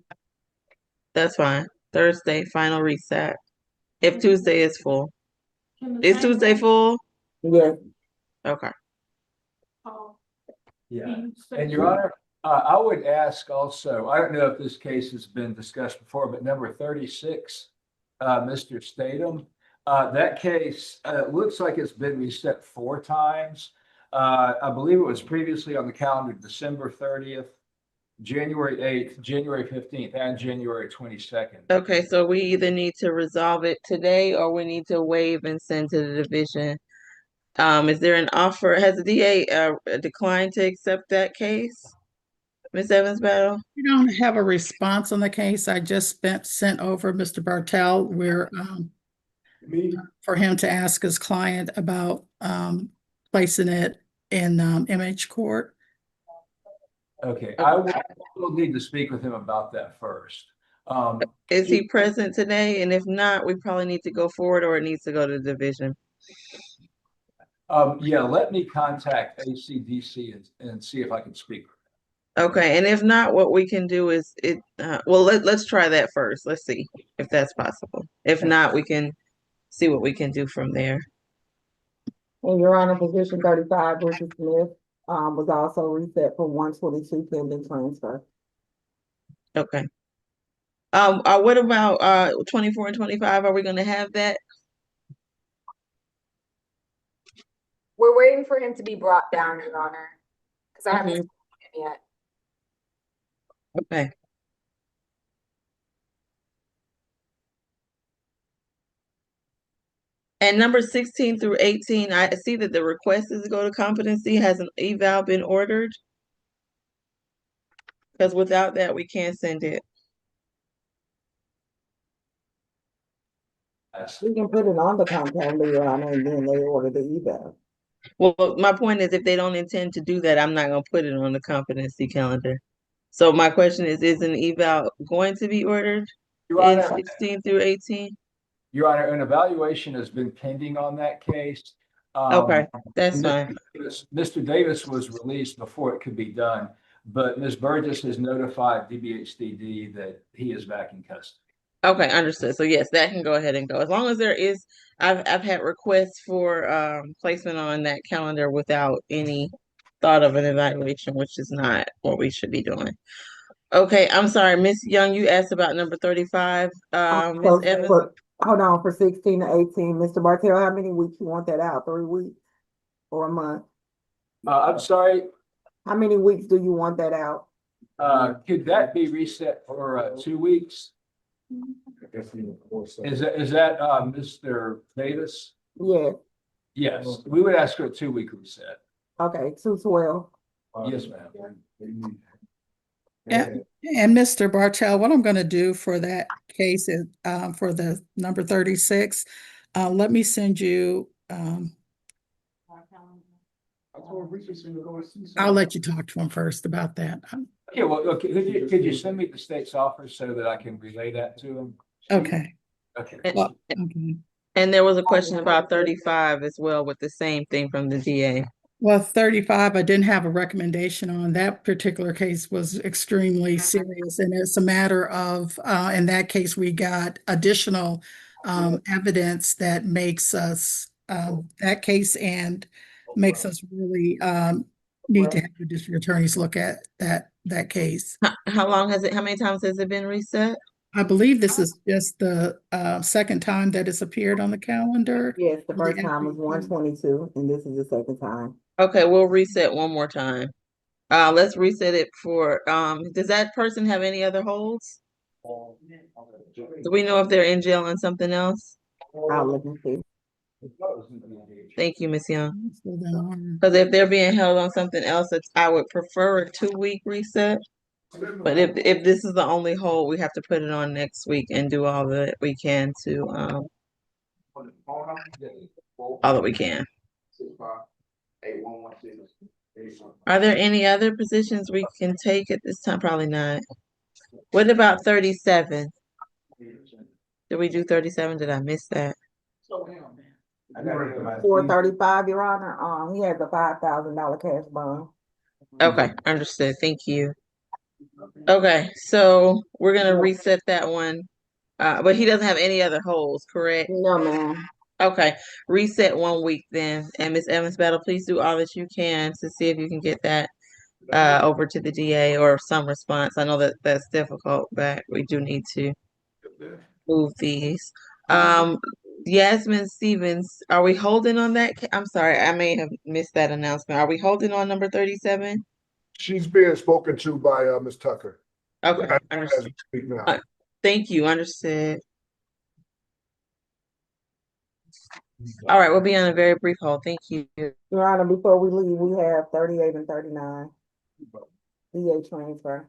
That's fine. Thursday, final reset. If Tuesday is full. Is Tuesday full? Yes. Okay. Yeah, and Your Honor, I would ask also, I don't know if this case has been discussed before, but number 36, Mr. Statham, that case, looks like it's been reset 4 times. I believe it was previously on the calendar, December 30th, January 8th, January 15th, and January 22nd. Okay, so we either need to resolve it today or we need to waive and send to the division. Is there an offer? Has the DA declined to accept that case? Ms. Evans Battle? We don't have a response on the case. I just sent over Mr. Bartel. We're for him to ask his client about placing it in MH court. Okay, I will need to speak with him about that first. Is he present today? And if not, we probably need to go forward or it needs to go to the division. Yeah, let me contact ACDC and see if I can speak. Okay, and if not, what we can do is well, let's try that first. Let's see if that's possible. If not, we can see what we can do from there. And Your Honor, position 35, Richard Smith, was also reset for 122 pending transfer. Okay. What about 24 and 25? Are we gonna have that? We're waiting for him to be brought down, Your Honor, because I haven't seen him yet. Okay. And number 16 through 18, I see that the request is to go to competency. Has an eval been ordered? Because without that, we can't send it. We can put it on the compound, Your Honor, and then they order the eval. Well, my point is if they don't intend to do that, I'm not gonna put it on the competency calendar. So my question is an eval going to be ordered Your in Honor, 16 through 18? Your Honor, an evaluation has been pending on that case. Okay, that's fine. Mr. Davis was released before it could be done, but Ms. Burgess has notified DBHDD that he is back in custody. Okay, understood. So yes, that can go ahead and go. As long as there is, I've had requests for placement on that calendar without any thought of an evaluation, which is not what we should be doing. Okay, I'm sorry, Miss Young, you asked about number 35. Miss Evans. Hold on, for 16 to 18, Mr. Bartel, how many weeks you want that out? 3 weeks or a month? I'm sorry? How many weeks do you want that out? Could that be reset for 2 weeks? Is that Mr. Davis? Yeah. Yes, we would ask for a 2-week reset. Okay, 2/12. Yes, ma'am. And Mr. Bartel, what I'm going to do for that case is for the number 36, let me send you. I'll let you talk to him first about that. Yeah, well, okay, could you send me the state's offer so that I can relay that to him? Okay. Okay. Well, okay. And there was a question about 35 as well with the same thing from the DA. Well, 35, I didn't have a recommendation on. That particular case was extremely serious, and it's a matter of, in that case, we got additional evidence that makes us, that case and makes us really need to have the district attorneys look at that case. How many times has it been reset? I believe this is just the second time that it's appeared on the calendar. Yes, the first time was 1/22, and this is the second time. Okay, we'll reset one more time. Let's reset it for, does that person have any other holds? Do we know if they're in jail on something else? I'll look and see. Thank you, Ms. Young. Because if they're being held on something else, I would prefer a 2-week reset. But if this is the only hold, we have to put it on next week and do all that we can to, all that we can. Are there any other positions we can take at this time? Probably not. What about 37? Did we do 37? Did I miss that? 435, Your Honor, he has a $5,000 cash bond. Okay, understood. Thank you. Okay, so we're gonna reset that one. But he doesn't have any other holds, correct? No, ma'am. Okay, reset 1 week then. And Ms. Evans Battle, please do all that you can to see if you can get that over to the DA or some response. I know that that's difficult, but we do need to move these. Yasmin Stevens, are we holding on that? I'm sorry, I may have missed that announcement. Are we holding on number 37? She's being spoken to by Ms. Tucker. Okay, As understood. we speak now. Thank you, understood. All right, we'll be on a very brief hold. Thank you. Your Honor, before we leave, we have 38 and 39. DA transfer.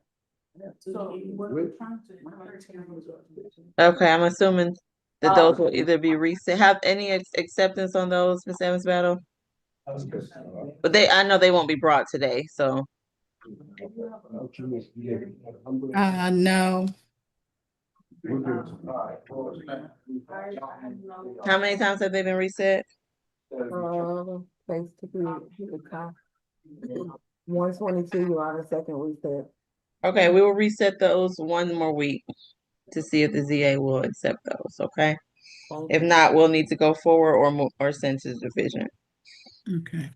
Okay, I'm assuming that those will either be reset. Have any acceptance on those, Ms. Evans Battle? But I know they won't be brought today, so. No. How many times have they been reset? Basically, 122, Your Honor, second reset. Okay, we will reset those one more week to see if the ZA will accept those, okay? If not, we'll need to go forward or send to the division. Okay.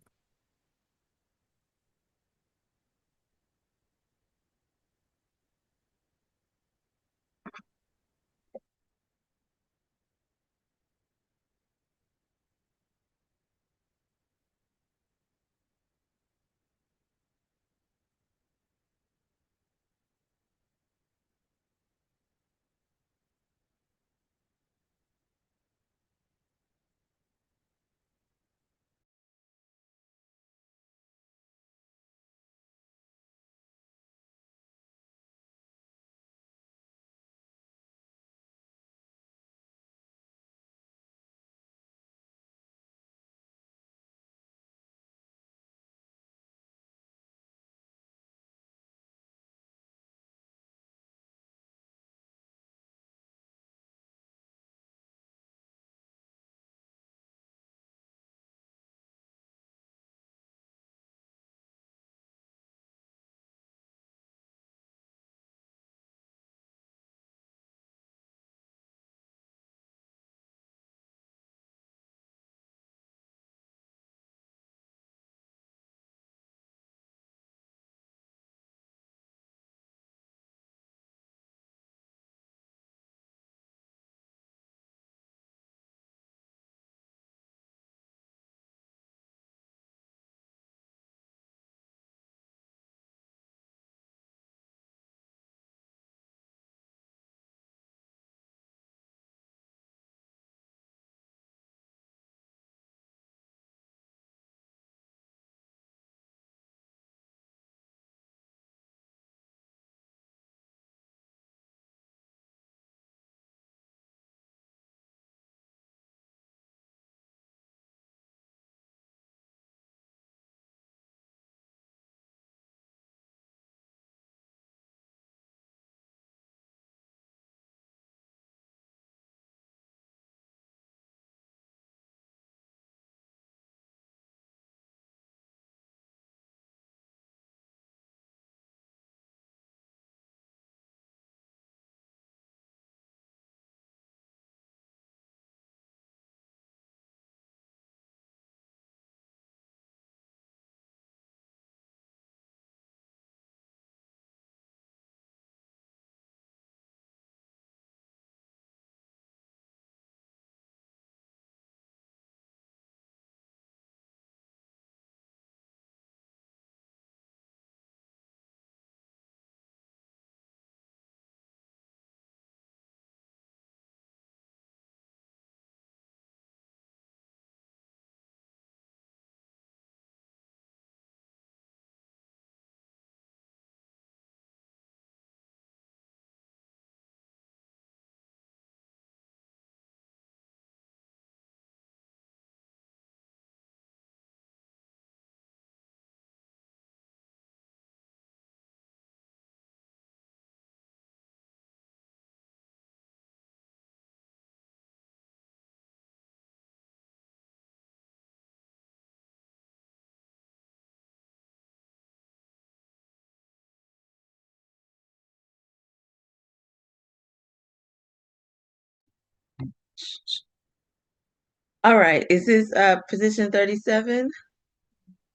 All right, is this position 37?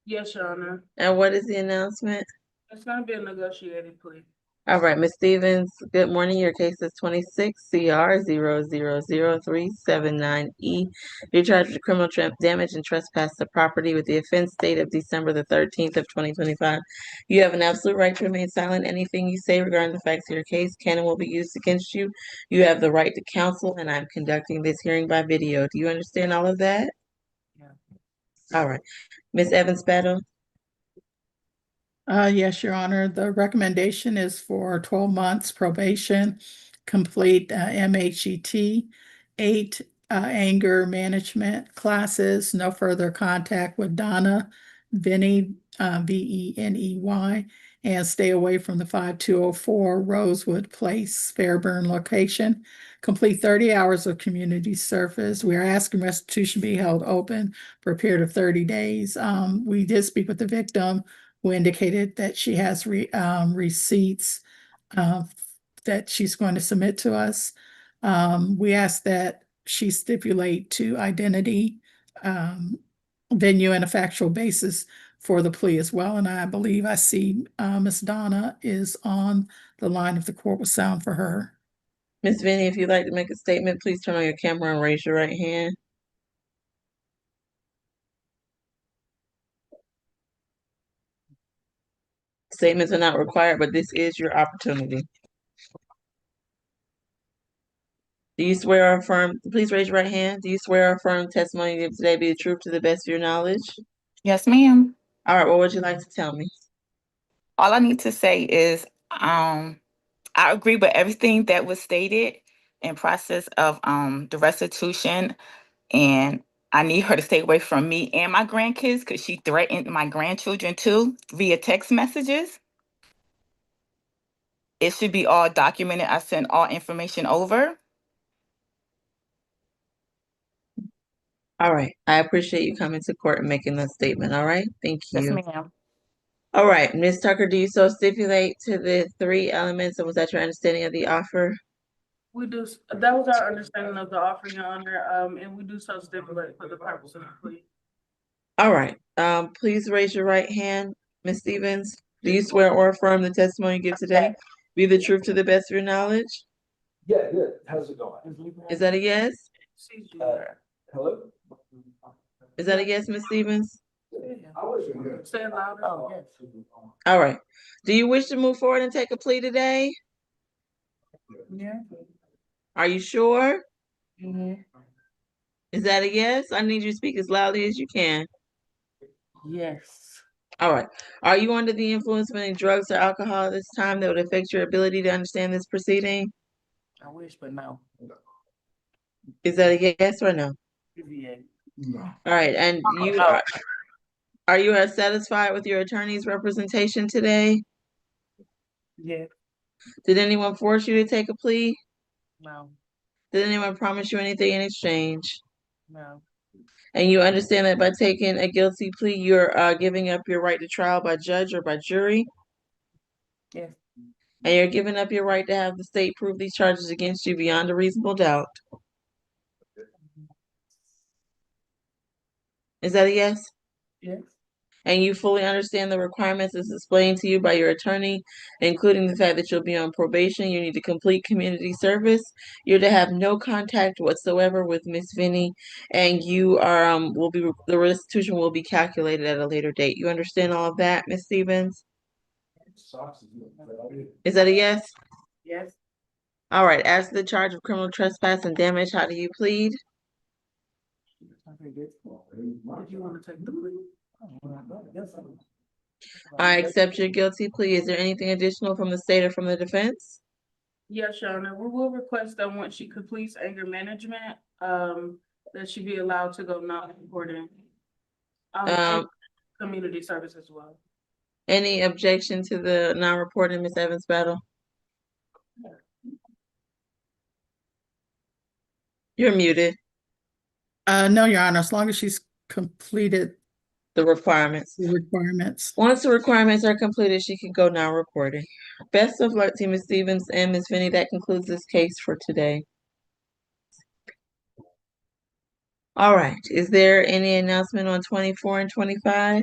Yes, Your Honor. And what is the announcement? It's gonna be a negotiated plea. All right, Ms. Stevens, good morning. Your case is 26 CR 0000379E. You're charged with criminal damage and trespass to property with the offense date of December the 13th of 2025. You have an absolute right to remain silent. Anything you say regarding the facts of your case can and will be used against you. You have the right to counsel, and I'm conducting this hearing by video. Do you understand all of that? Yeah. All right. Ms. Evans Battle? Yes, Your Honor. The recommendation is for 12 months probation, complete MHET, 8 anger management classes, no further contact with Donna, Veney, Veney, and stay away from the 5204 Rosewood Place, Fairburn location. Complete 30 hours of community service. We are asking restitution be held open for a period of 30 days. We did speak with the victim, who indicated that she has receipts that she's going to submit to us. We ask that she stipulate to identity, venue, and a factual basis for the plea as well. And I believe I see Ms. Donna is on the line if the court will sound for her. Ms. Veney, if you'd like to make a statement, please turn on your camera and raise your right hand. Statements are not required, but this is your opportunity. Do you swear or affirm, please raise your right hand. Do you swear or affirm testimony you give today be the truth to the best of your knowledge? Yes, ma'am. All right, what would you like to tell me? All I need to say is, I agree with everything that was stated in process of the restitution, and I need her to stay away from me and my grandkids because she threatened my grandchildren too via text messages. It should be all documented. I sent all information over. All right, I appreciate you coming to court and making that statement. All right, thank Yes, you. ma'am. All right, Ms. Tucker, do you so stipulate to the 3 elements, and was that your understanding of the offer? We do, that was our understanding of the offer, Your Honor, and we do so stipulate for the purpose of the plea. All right, please raise your right hand. Ms. Stevens, do you swear or affirm the testimony you give today be the truth to the best of your knowledge? Yeah, how's it going? Is that a yes? Hello? Is that a yes, Ms. Stevens? Say it louder. Oh, yes. All right. Do you wish to move forward and take a plea today? Yeah. Are you sure? Mm-hmm. Is that a yes? I need you to speak as loudly as you can. Yes. All right. Are you under the influence of any drugs or alcohol at this time that would affect your ability to understand this proceeding? I wish, but no. Is that a yes or no? Yeah. All right. And are you satisfied with your attorney's representation today? Yeah. Did anyone force you to take a plea? No. Did anyone promise you anything in exchange? No. And you understand that by taking a guilty plea, you're giving up your right to trial by judge or by jury? Yes. And you're giving up your right to have the state prove these charges against you beyond a reasonable doubt? Is that a yes? Yes. And you fully understand the requirements as explained to you by your attorney, including the fact that you'll be on probation, you need to complete community service, you're to have no contact whatsoever with Miss Veney, and you are the restitution will be calculated at a later date. You understand all of that, Miss Stevens? Is that a yes? Yes. All right. As to the charge of criminal trespass and damage, how do you plead? If you want to take the plea. I accept your guilty plea. Is there anything additional from the state or from the defense? Yes, Your Honor. We will request that once she completes anger management, that she be allowed to go non-reporting. And community service as well. Any objection to the non-reporting, Ms. Evans Battle? You're muted. No, Your Honor, as long as she's completed the requirements. Once the requirements are completed, she can go non-reporting. Best of luck to Ms. Stevens and Ms. Veney. That concludes this case for today. All right, is there any announcement on 24 and 25?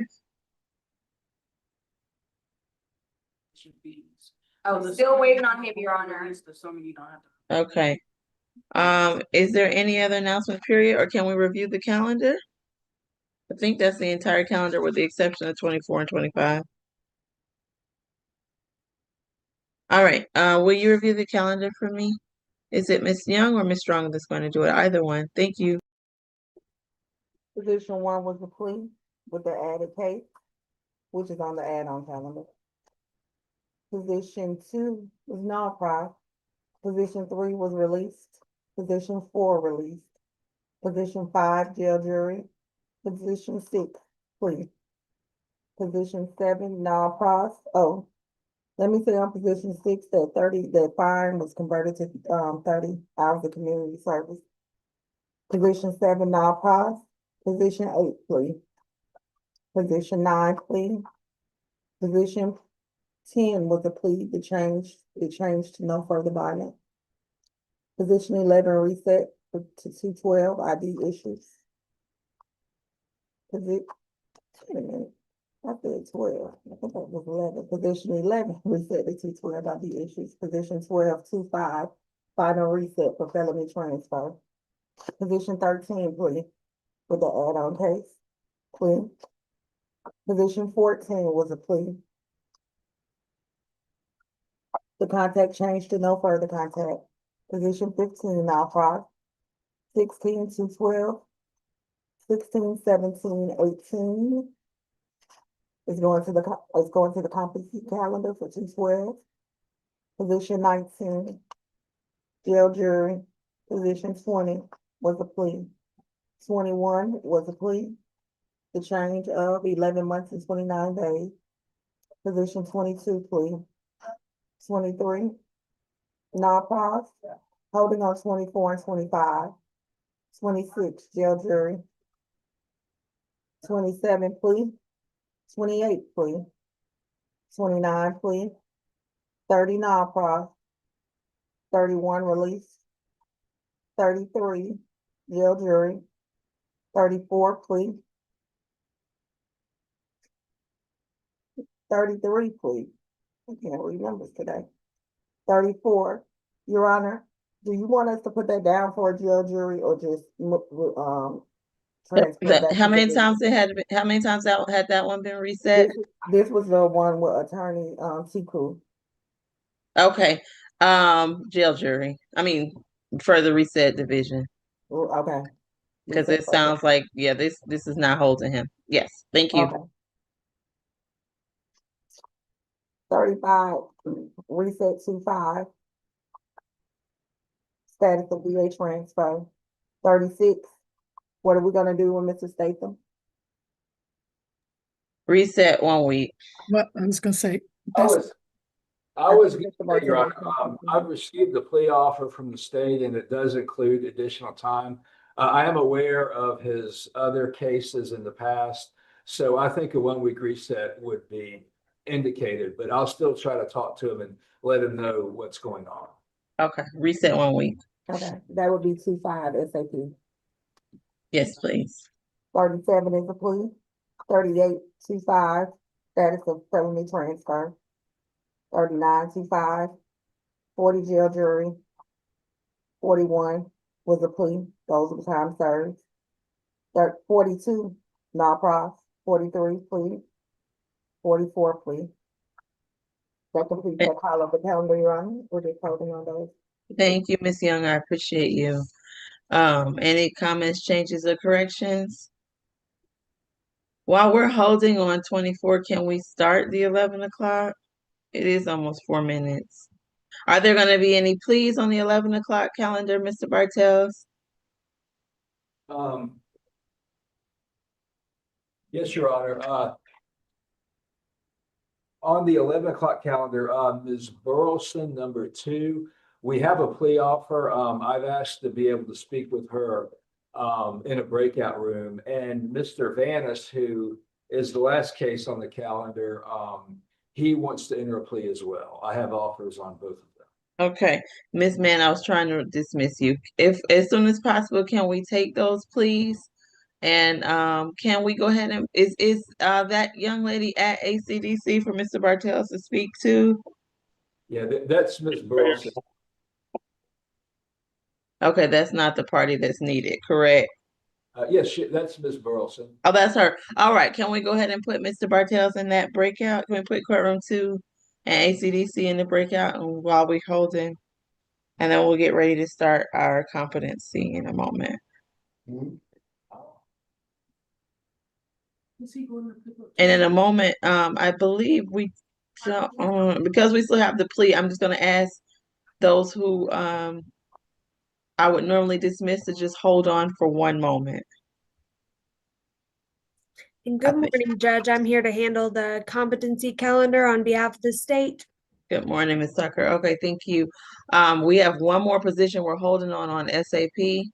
Oh, still waiting on him, Your Honor. Okay. Is there any other announcement period, or can we review the calendar? I think that's the entire calendar with the exception of 24 and 25. All right, will you review the calendar for me? Is it Ms. Young or Ms. Strong that's going to do it? Either one. Thank you. Position 1 was the plea with the added case, which is on the add-on calendar. Position 2 was non-prof. Position 3 was released. Position 4 released. Position 5 jail jury. Position 6 plea. Position 7 non-prof. Oh, let me say on position 6 that that fine was converted to 30 hours of community service. Position 7 non-prof. Position 8 plea. Position 9 plea. Position 10 was a plea to change, it changed to no further violence. Position 11 reset to 212 ID issues. Wait a minute, I said 12, I think that was 11. Position 11 reset to 212 ID issues. Position 12, 25, final reset for felony transfer. Position 13 plea with the add-on case, plea. Position 14 was a plea. The contact changed to no further contact. Position 15 now fraud. 16 to 12. 16, 17, 18 is going to the competency calendar for 212. Position 19, jail jury. Position 20 was a plea. 21 was a plea. The change of 11 months and 29 days. Position 22 plea. 23 non-pause, holding on 24 and 25. 26 jail jury. 27 plea. 28 plea. 29 plea. 30 non-pause. 31 release. 33 jail jury. 34 plea. 33 plea. I can't read numbers today. 34. Your Honor, do you want us to put that down for a jail jury or just transfer that? How many times how many times had that one been reset? This was the one with Attorney Tiku. Okay. Jail jury. I mean, for the reset division. Okay. Because it sounds like, yeah, this is not holding him. Yes, thank you. Okay. 35 reset 25. Status of VA transfer. 36. What are we gonna do with Mr. Statham? Reset 1 week. What I was gonna say. I was gonna say, Your Honor, I've received the plea offer from the state and it does include additional time. I am aware of his other cases in the past, so I think a 1 week reset would be indicated, but I'll still try to talk to him and let him know what's going on. Okay, reset 1 week. Okay, that would be 25 SAP. Yes, please. 37 is a plea. 38 25 status of felony transfer. 39 25 40 jail jury. 41 was a plea. Those were time served. 42 non-prof. 43 plea. 44 plea. That completes that call of the calendar, Your Honor. We're just holding on those. Thank you, Ms. Young. I appreciate you. Any comments, changes, or corrections? While we're holding on 24, can we start the 11 o'clock? It is almost 4 minutes. Are there going to be any pleas on the 11 o'clock calendar, Mr. Bartels? Yes, Your Honor. On the 11 o'clock calendar, Ms. Burleson, number 2, we have a plea offer. I've asked to be able to speak with her in a breakout room. And Mr. Vanis, who is the last case on the calendar, he wants to enter a plea as well. I have offers on both of them. Okay, Miss Man, I was trying to dismiss you. If as soon as possible, can we take those, please? And can we go ahead and is that young lady at ACDC for Mr. Bartels to speak to? Yeah, that's Ms. Burleson. Okay, that's not the party that's needed, correct? Yes, that's Ms. Burleson. Oh, that's her. All right, can we go ahead and put Mr. Bartels in that breakout? Can we put courtroom 2 and ACDC in the breakout and while we holding? And then we'll get ready to start our competency in a moment. Is he going to pick up? And in a moment, I believe we don't, because we still have the plea, I'm just gonna ask those who I would normally dismiss to just hold on for one moment. And good morning, Judge. I'm here to handle the competency calendar on behalf of the state. Good morning, Ms. Tucker. Okay, thank you. We have one more position we're holding on SAP.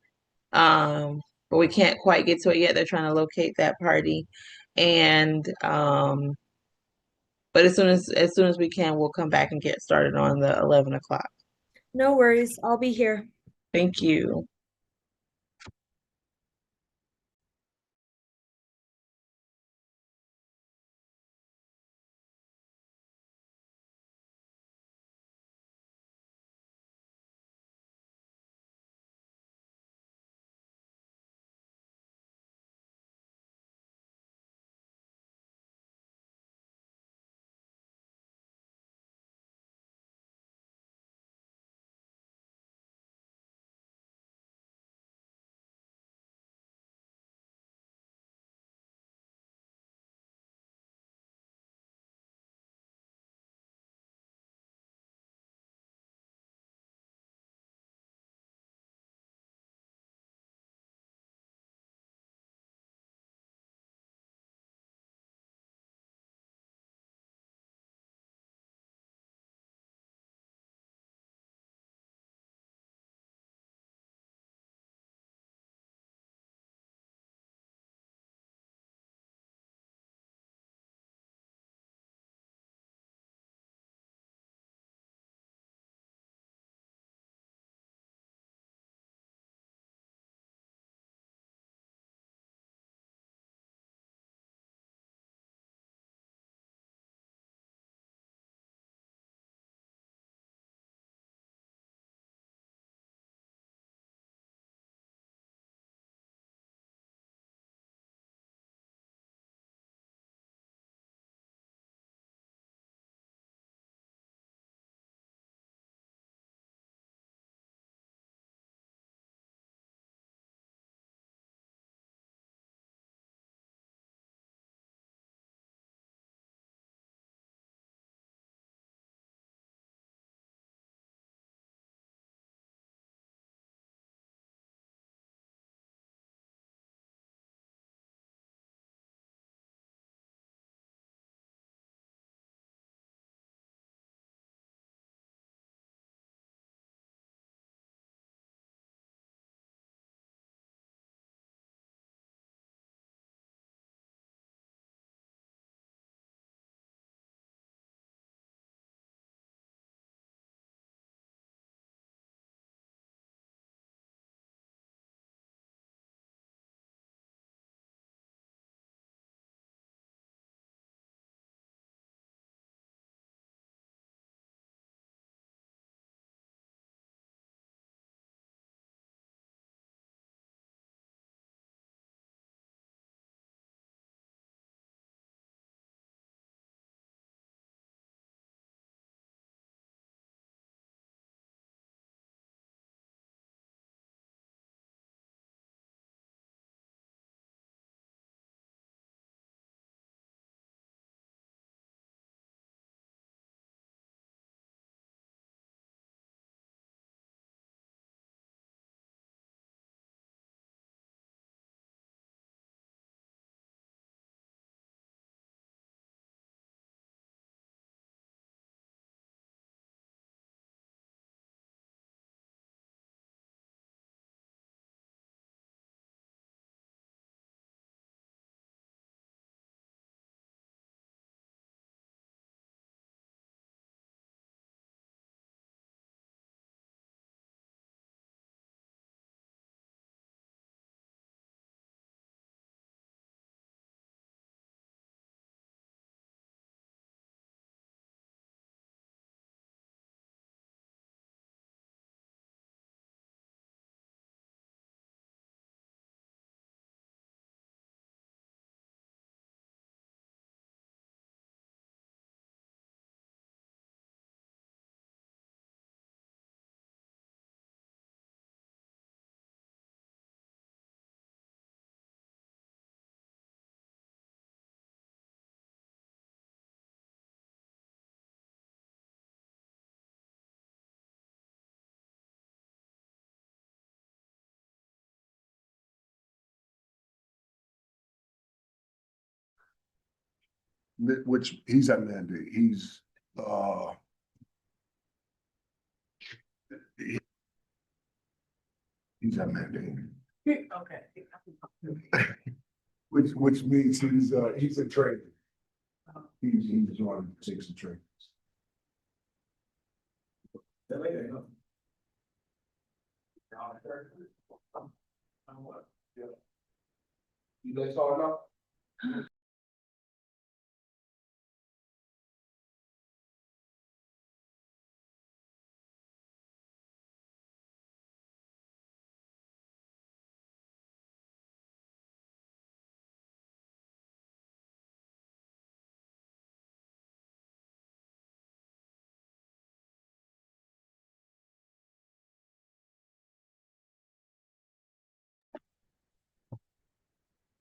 But we can't quite get to it yet. They're trying to locate that party. And but as soon as we can, we'll come back and get started on the 11 o'clock. No worries. I'll be here. Thank you. which he's at mandate. He's, he's at mandate. Okay. Which means he's in training. He's on 6 in training. You guys all know?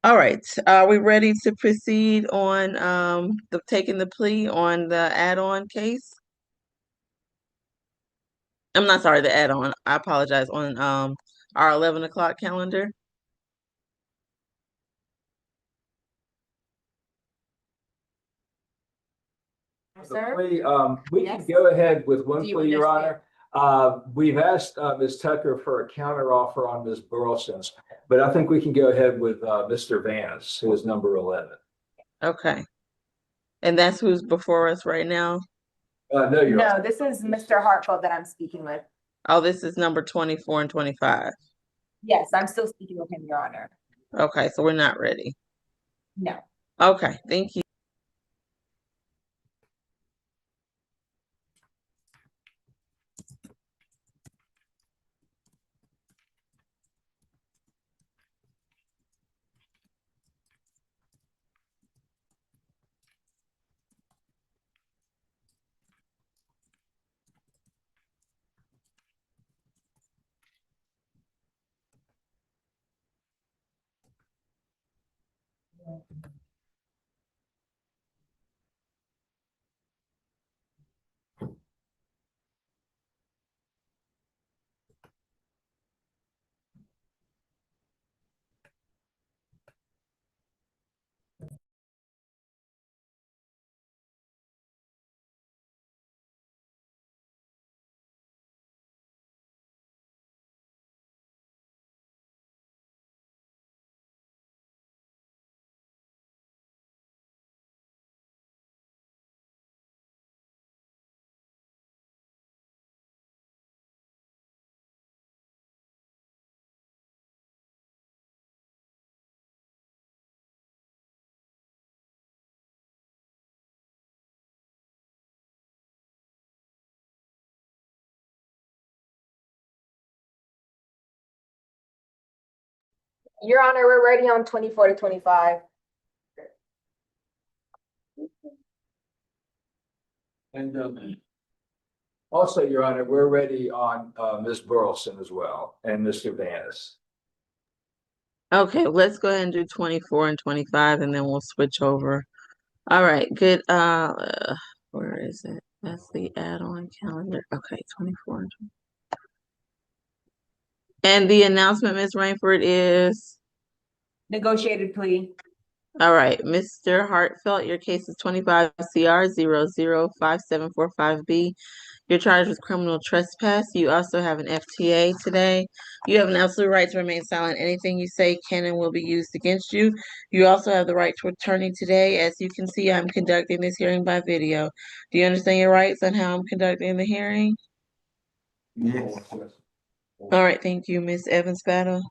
All right, are we ready to proceed on taking the plea on the add-on case? I'm not sorry, the add-on. I apologize, on our 11 o'clock calendar. Sir? We can go ahead with one Do you plea, Your understand? Honor. We've asked Ms. Tucker for a counteroffer on Ms. Burleson's, but I think we can go ahead with Mr. Vance, who is number 11. Okay. And that's who's before us right now? No, Your No, Honor. this is Mr. Hartfeld that I'm speaking with. Oh, this is number 24 and 25. Yes, I'm still speaking with him, Your Honor. Okay, so we're not ready. No. Okay, thank you. Your Honor, we're ready on 24 to 25. And also, Your Honor, we're ready on Ms. Burleson as well, and Mr. Vance. Okay, let's go ahead and do 24 and 25 and then we'll switch over. All right, good. Where is it? That's the add-on calendar. Okay, 24 and 25. And the announcement, Ms. Rainford, is? Negotiated plea. All right, Mr. Hartfeld, your case is 25 CR 005745B. You're charged with criminal trespass. You also have an FTA today. You have an absolute right to remain silent. Anything you say can and will be used against you. You also have the right to attorney today. As you can see, I'm conducting this hearing by video. Do you understand your rights and how I'm conducting the hearing? Yes. All right, thank you, Ms. Evans-Battle.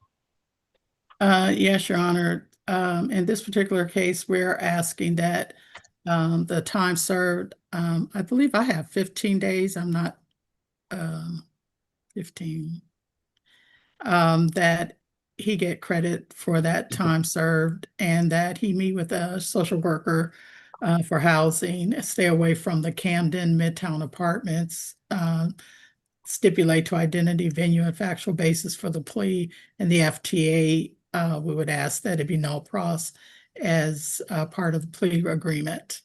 Yes, Your Honor. In this particular case, we're asking that the time served, I believe I have 15 days. I'm not 15. That he get credit for that time served and that he meet with a social worker for housing, stay away from the Camden Midtown Apartments, stipulate to identity, venue, and factual basis for the plea and the FTA. We would ask that it be null pros as part of the plea agreement.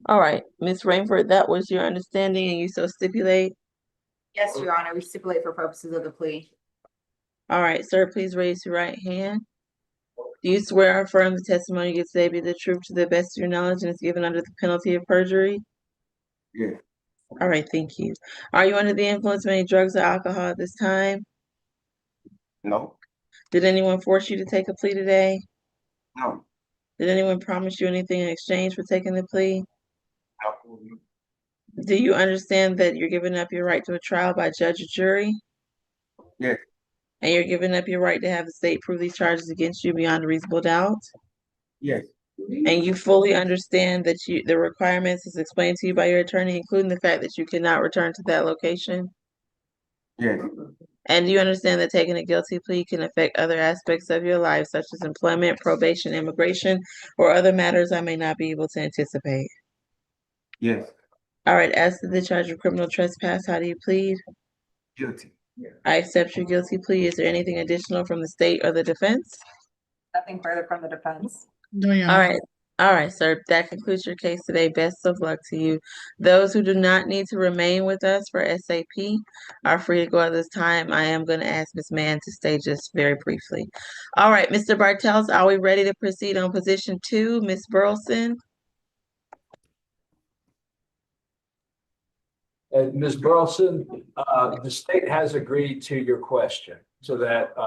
All right, Ms. Rainford, that was your understanding and you so stipulate? Yes, Your Honor, we stipulate for purposes of the plea. All right, sir, please raise your right hand. Do you swear or affirm the testimony you give today be the truth to the best of your knowledge and is given under the penalty of perjury? Yeah. All right, thank you. Are you under the influence of any drugs or alcohol at this time? No. Did anyone force you to take a plea today? No. Did anyone promise you anything in exchange for taking the plea? No. Do you understand that you're giving up your right to a trial by judge or jury? Yes. And you're giving up your right to have the state prove these charges against you beyond a reasonable doubt? Yes. And you fully understand that the requirements is explained to you by your attorney, including the fact that you cannot return to that location? Yes. And do you understand that taking a guilty plea can affect other aspects of your life, such as employment, probation, immigration, or other matters I may not be able to anticipate? Yes. All right, as to the charge of criminal trespass, how do you plead? Guilty. I accept your guilty plea. Is there anything additional from the state or the defense? Nothing further from the defense. No, Your All Honor. right. All right, sir. That concludes your case today. Best of luck to you. Those who do not need to remain with us for SAP are free to go at this time. I am going to ask Ms. Mann to stay just very briefly. All right, Mr. Bartels, are we ready to proceed on position 2? Ms. Burleson? Ms. Burleson, the state has agreed to your question so that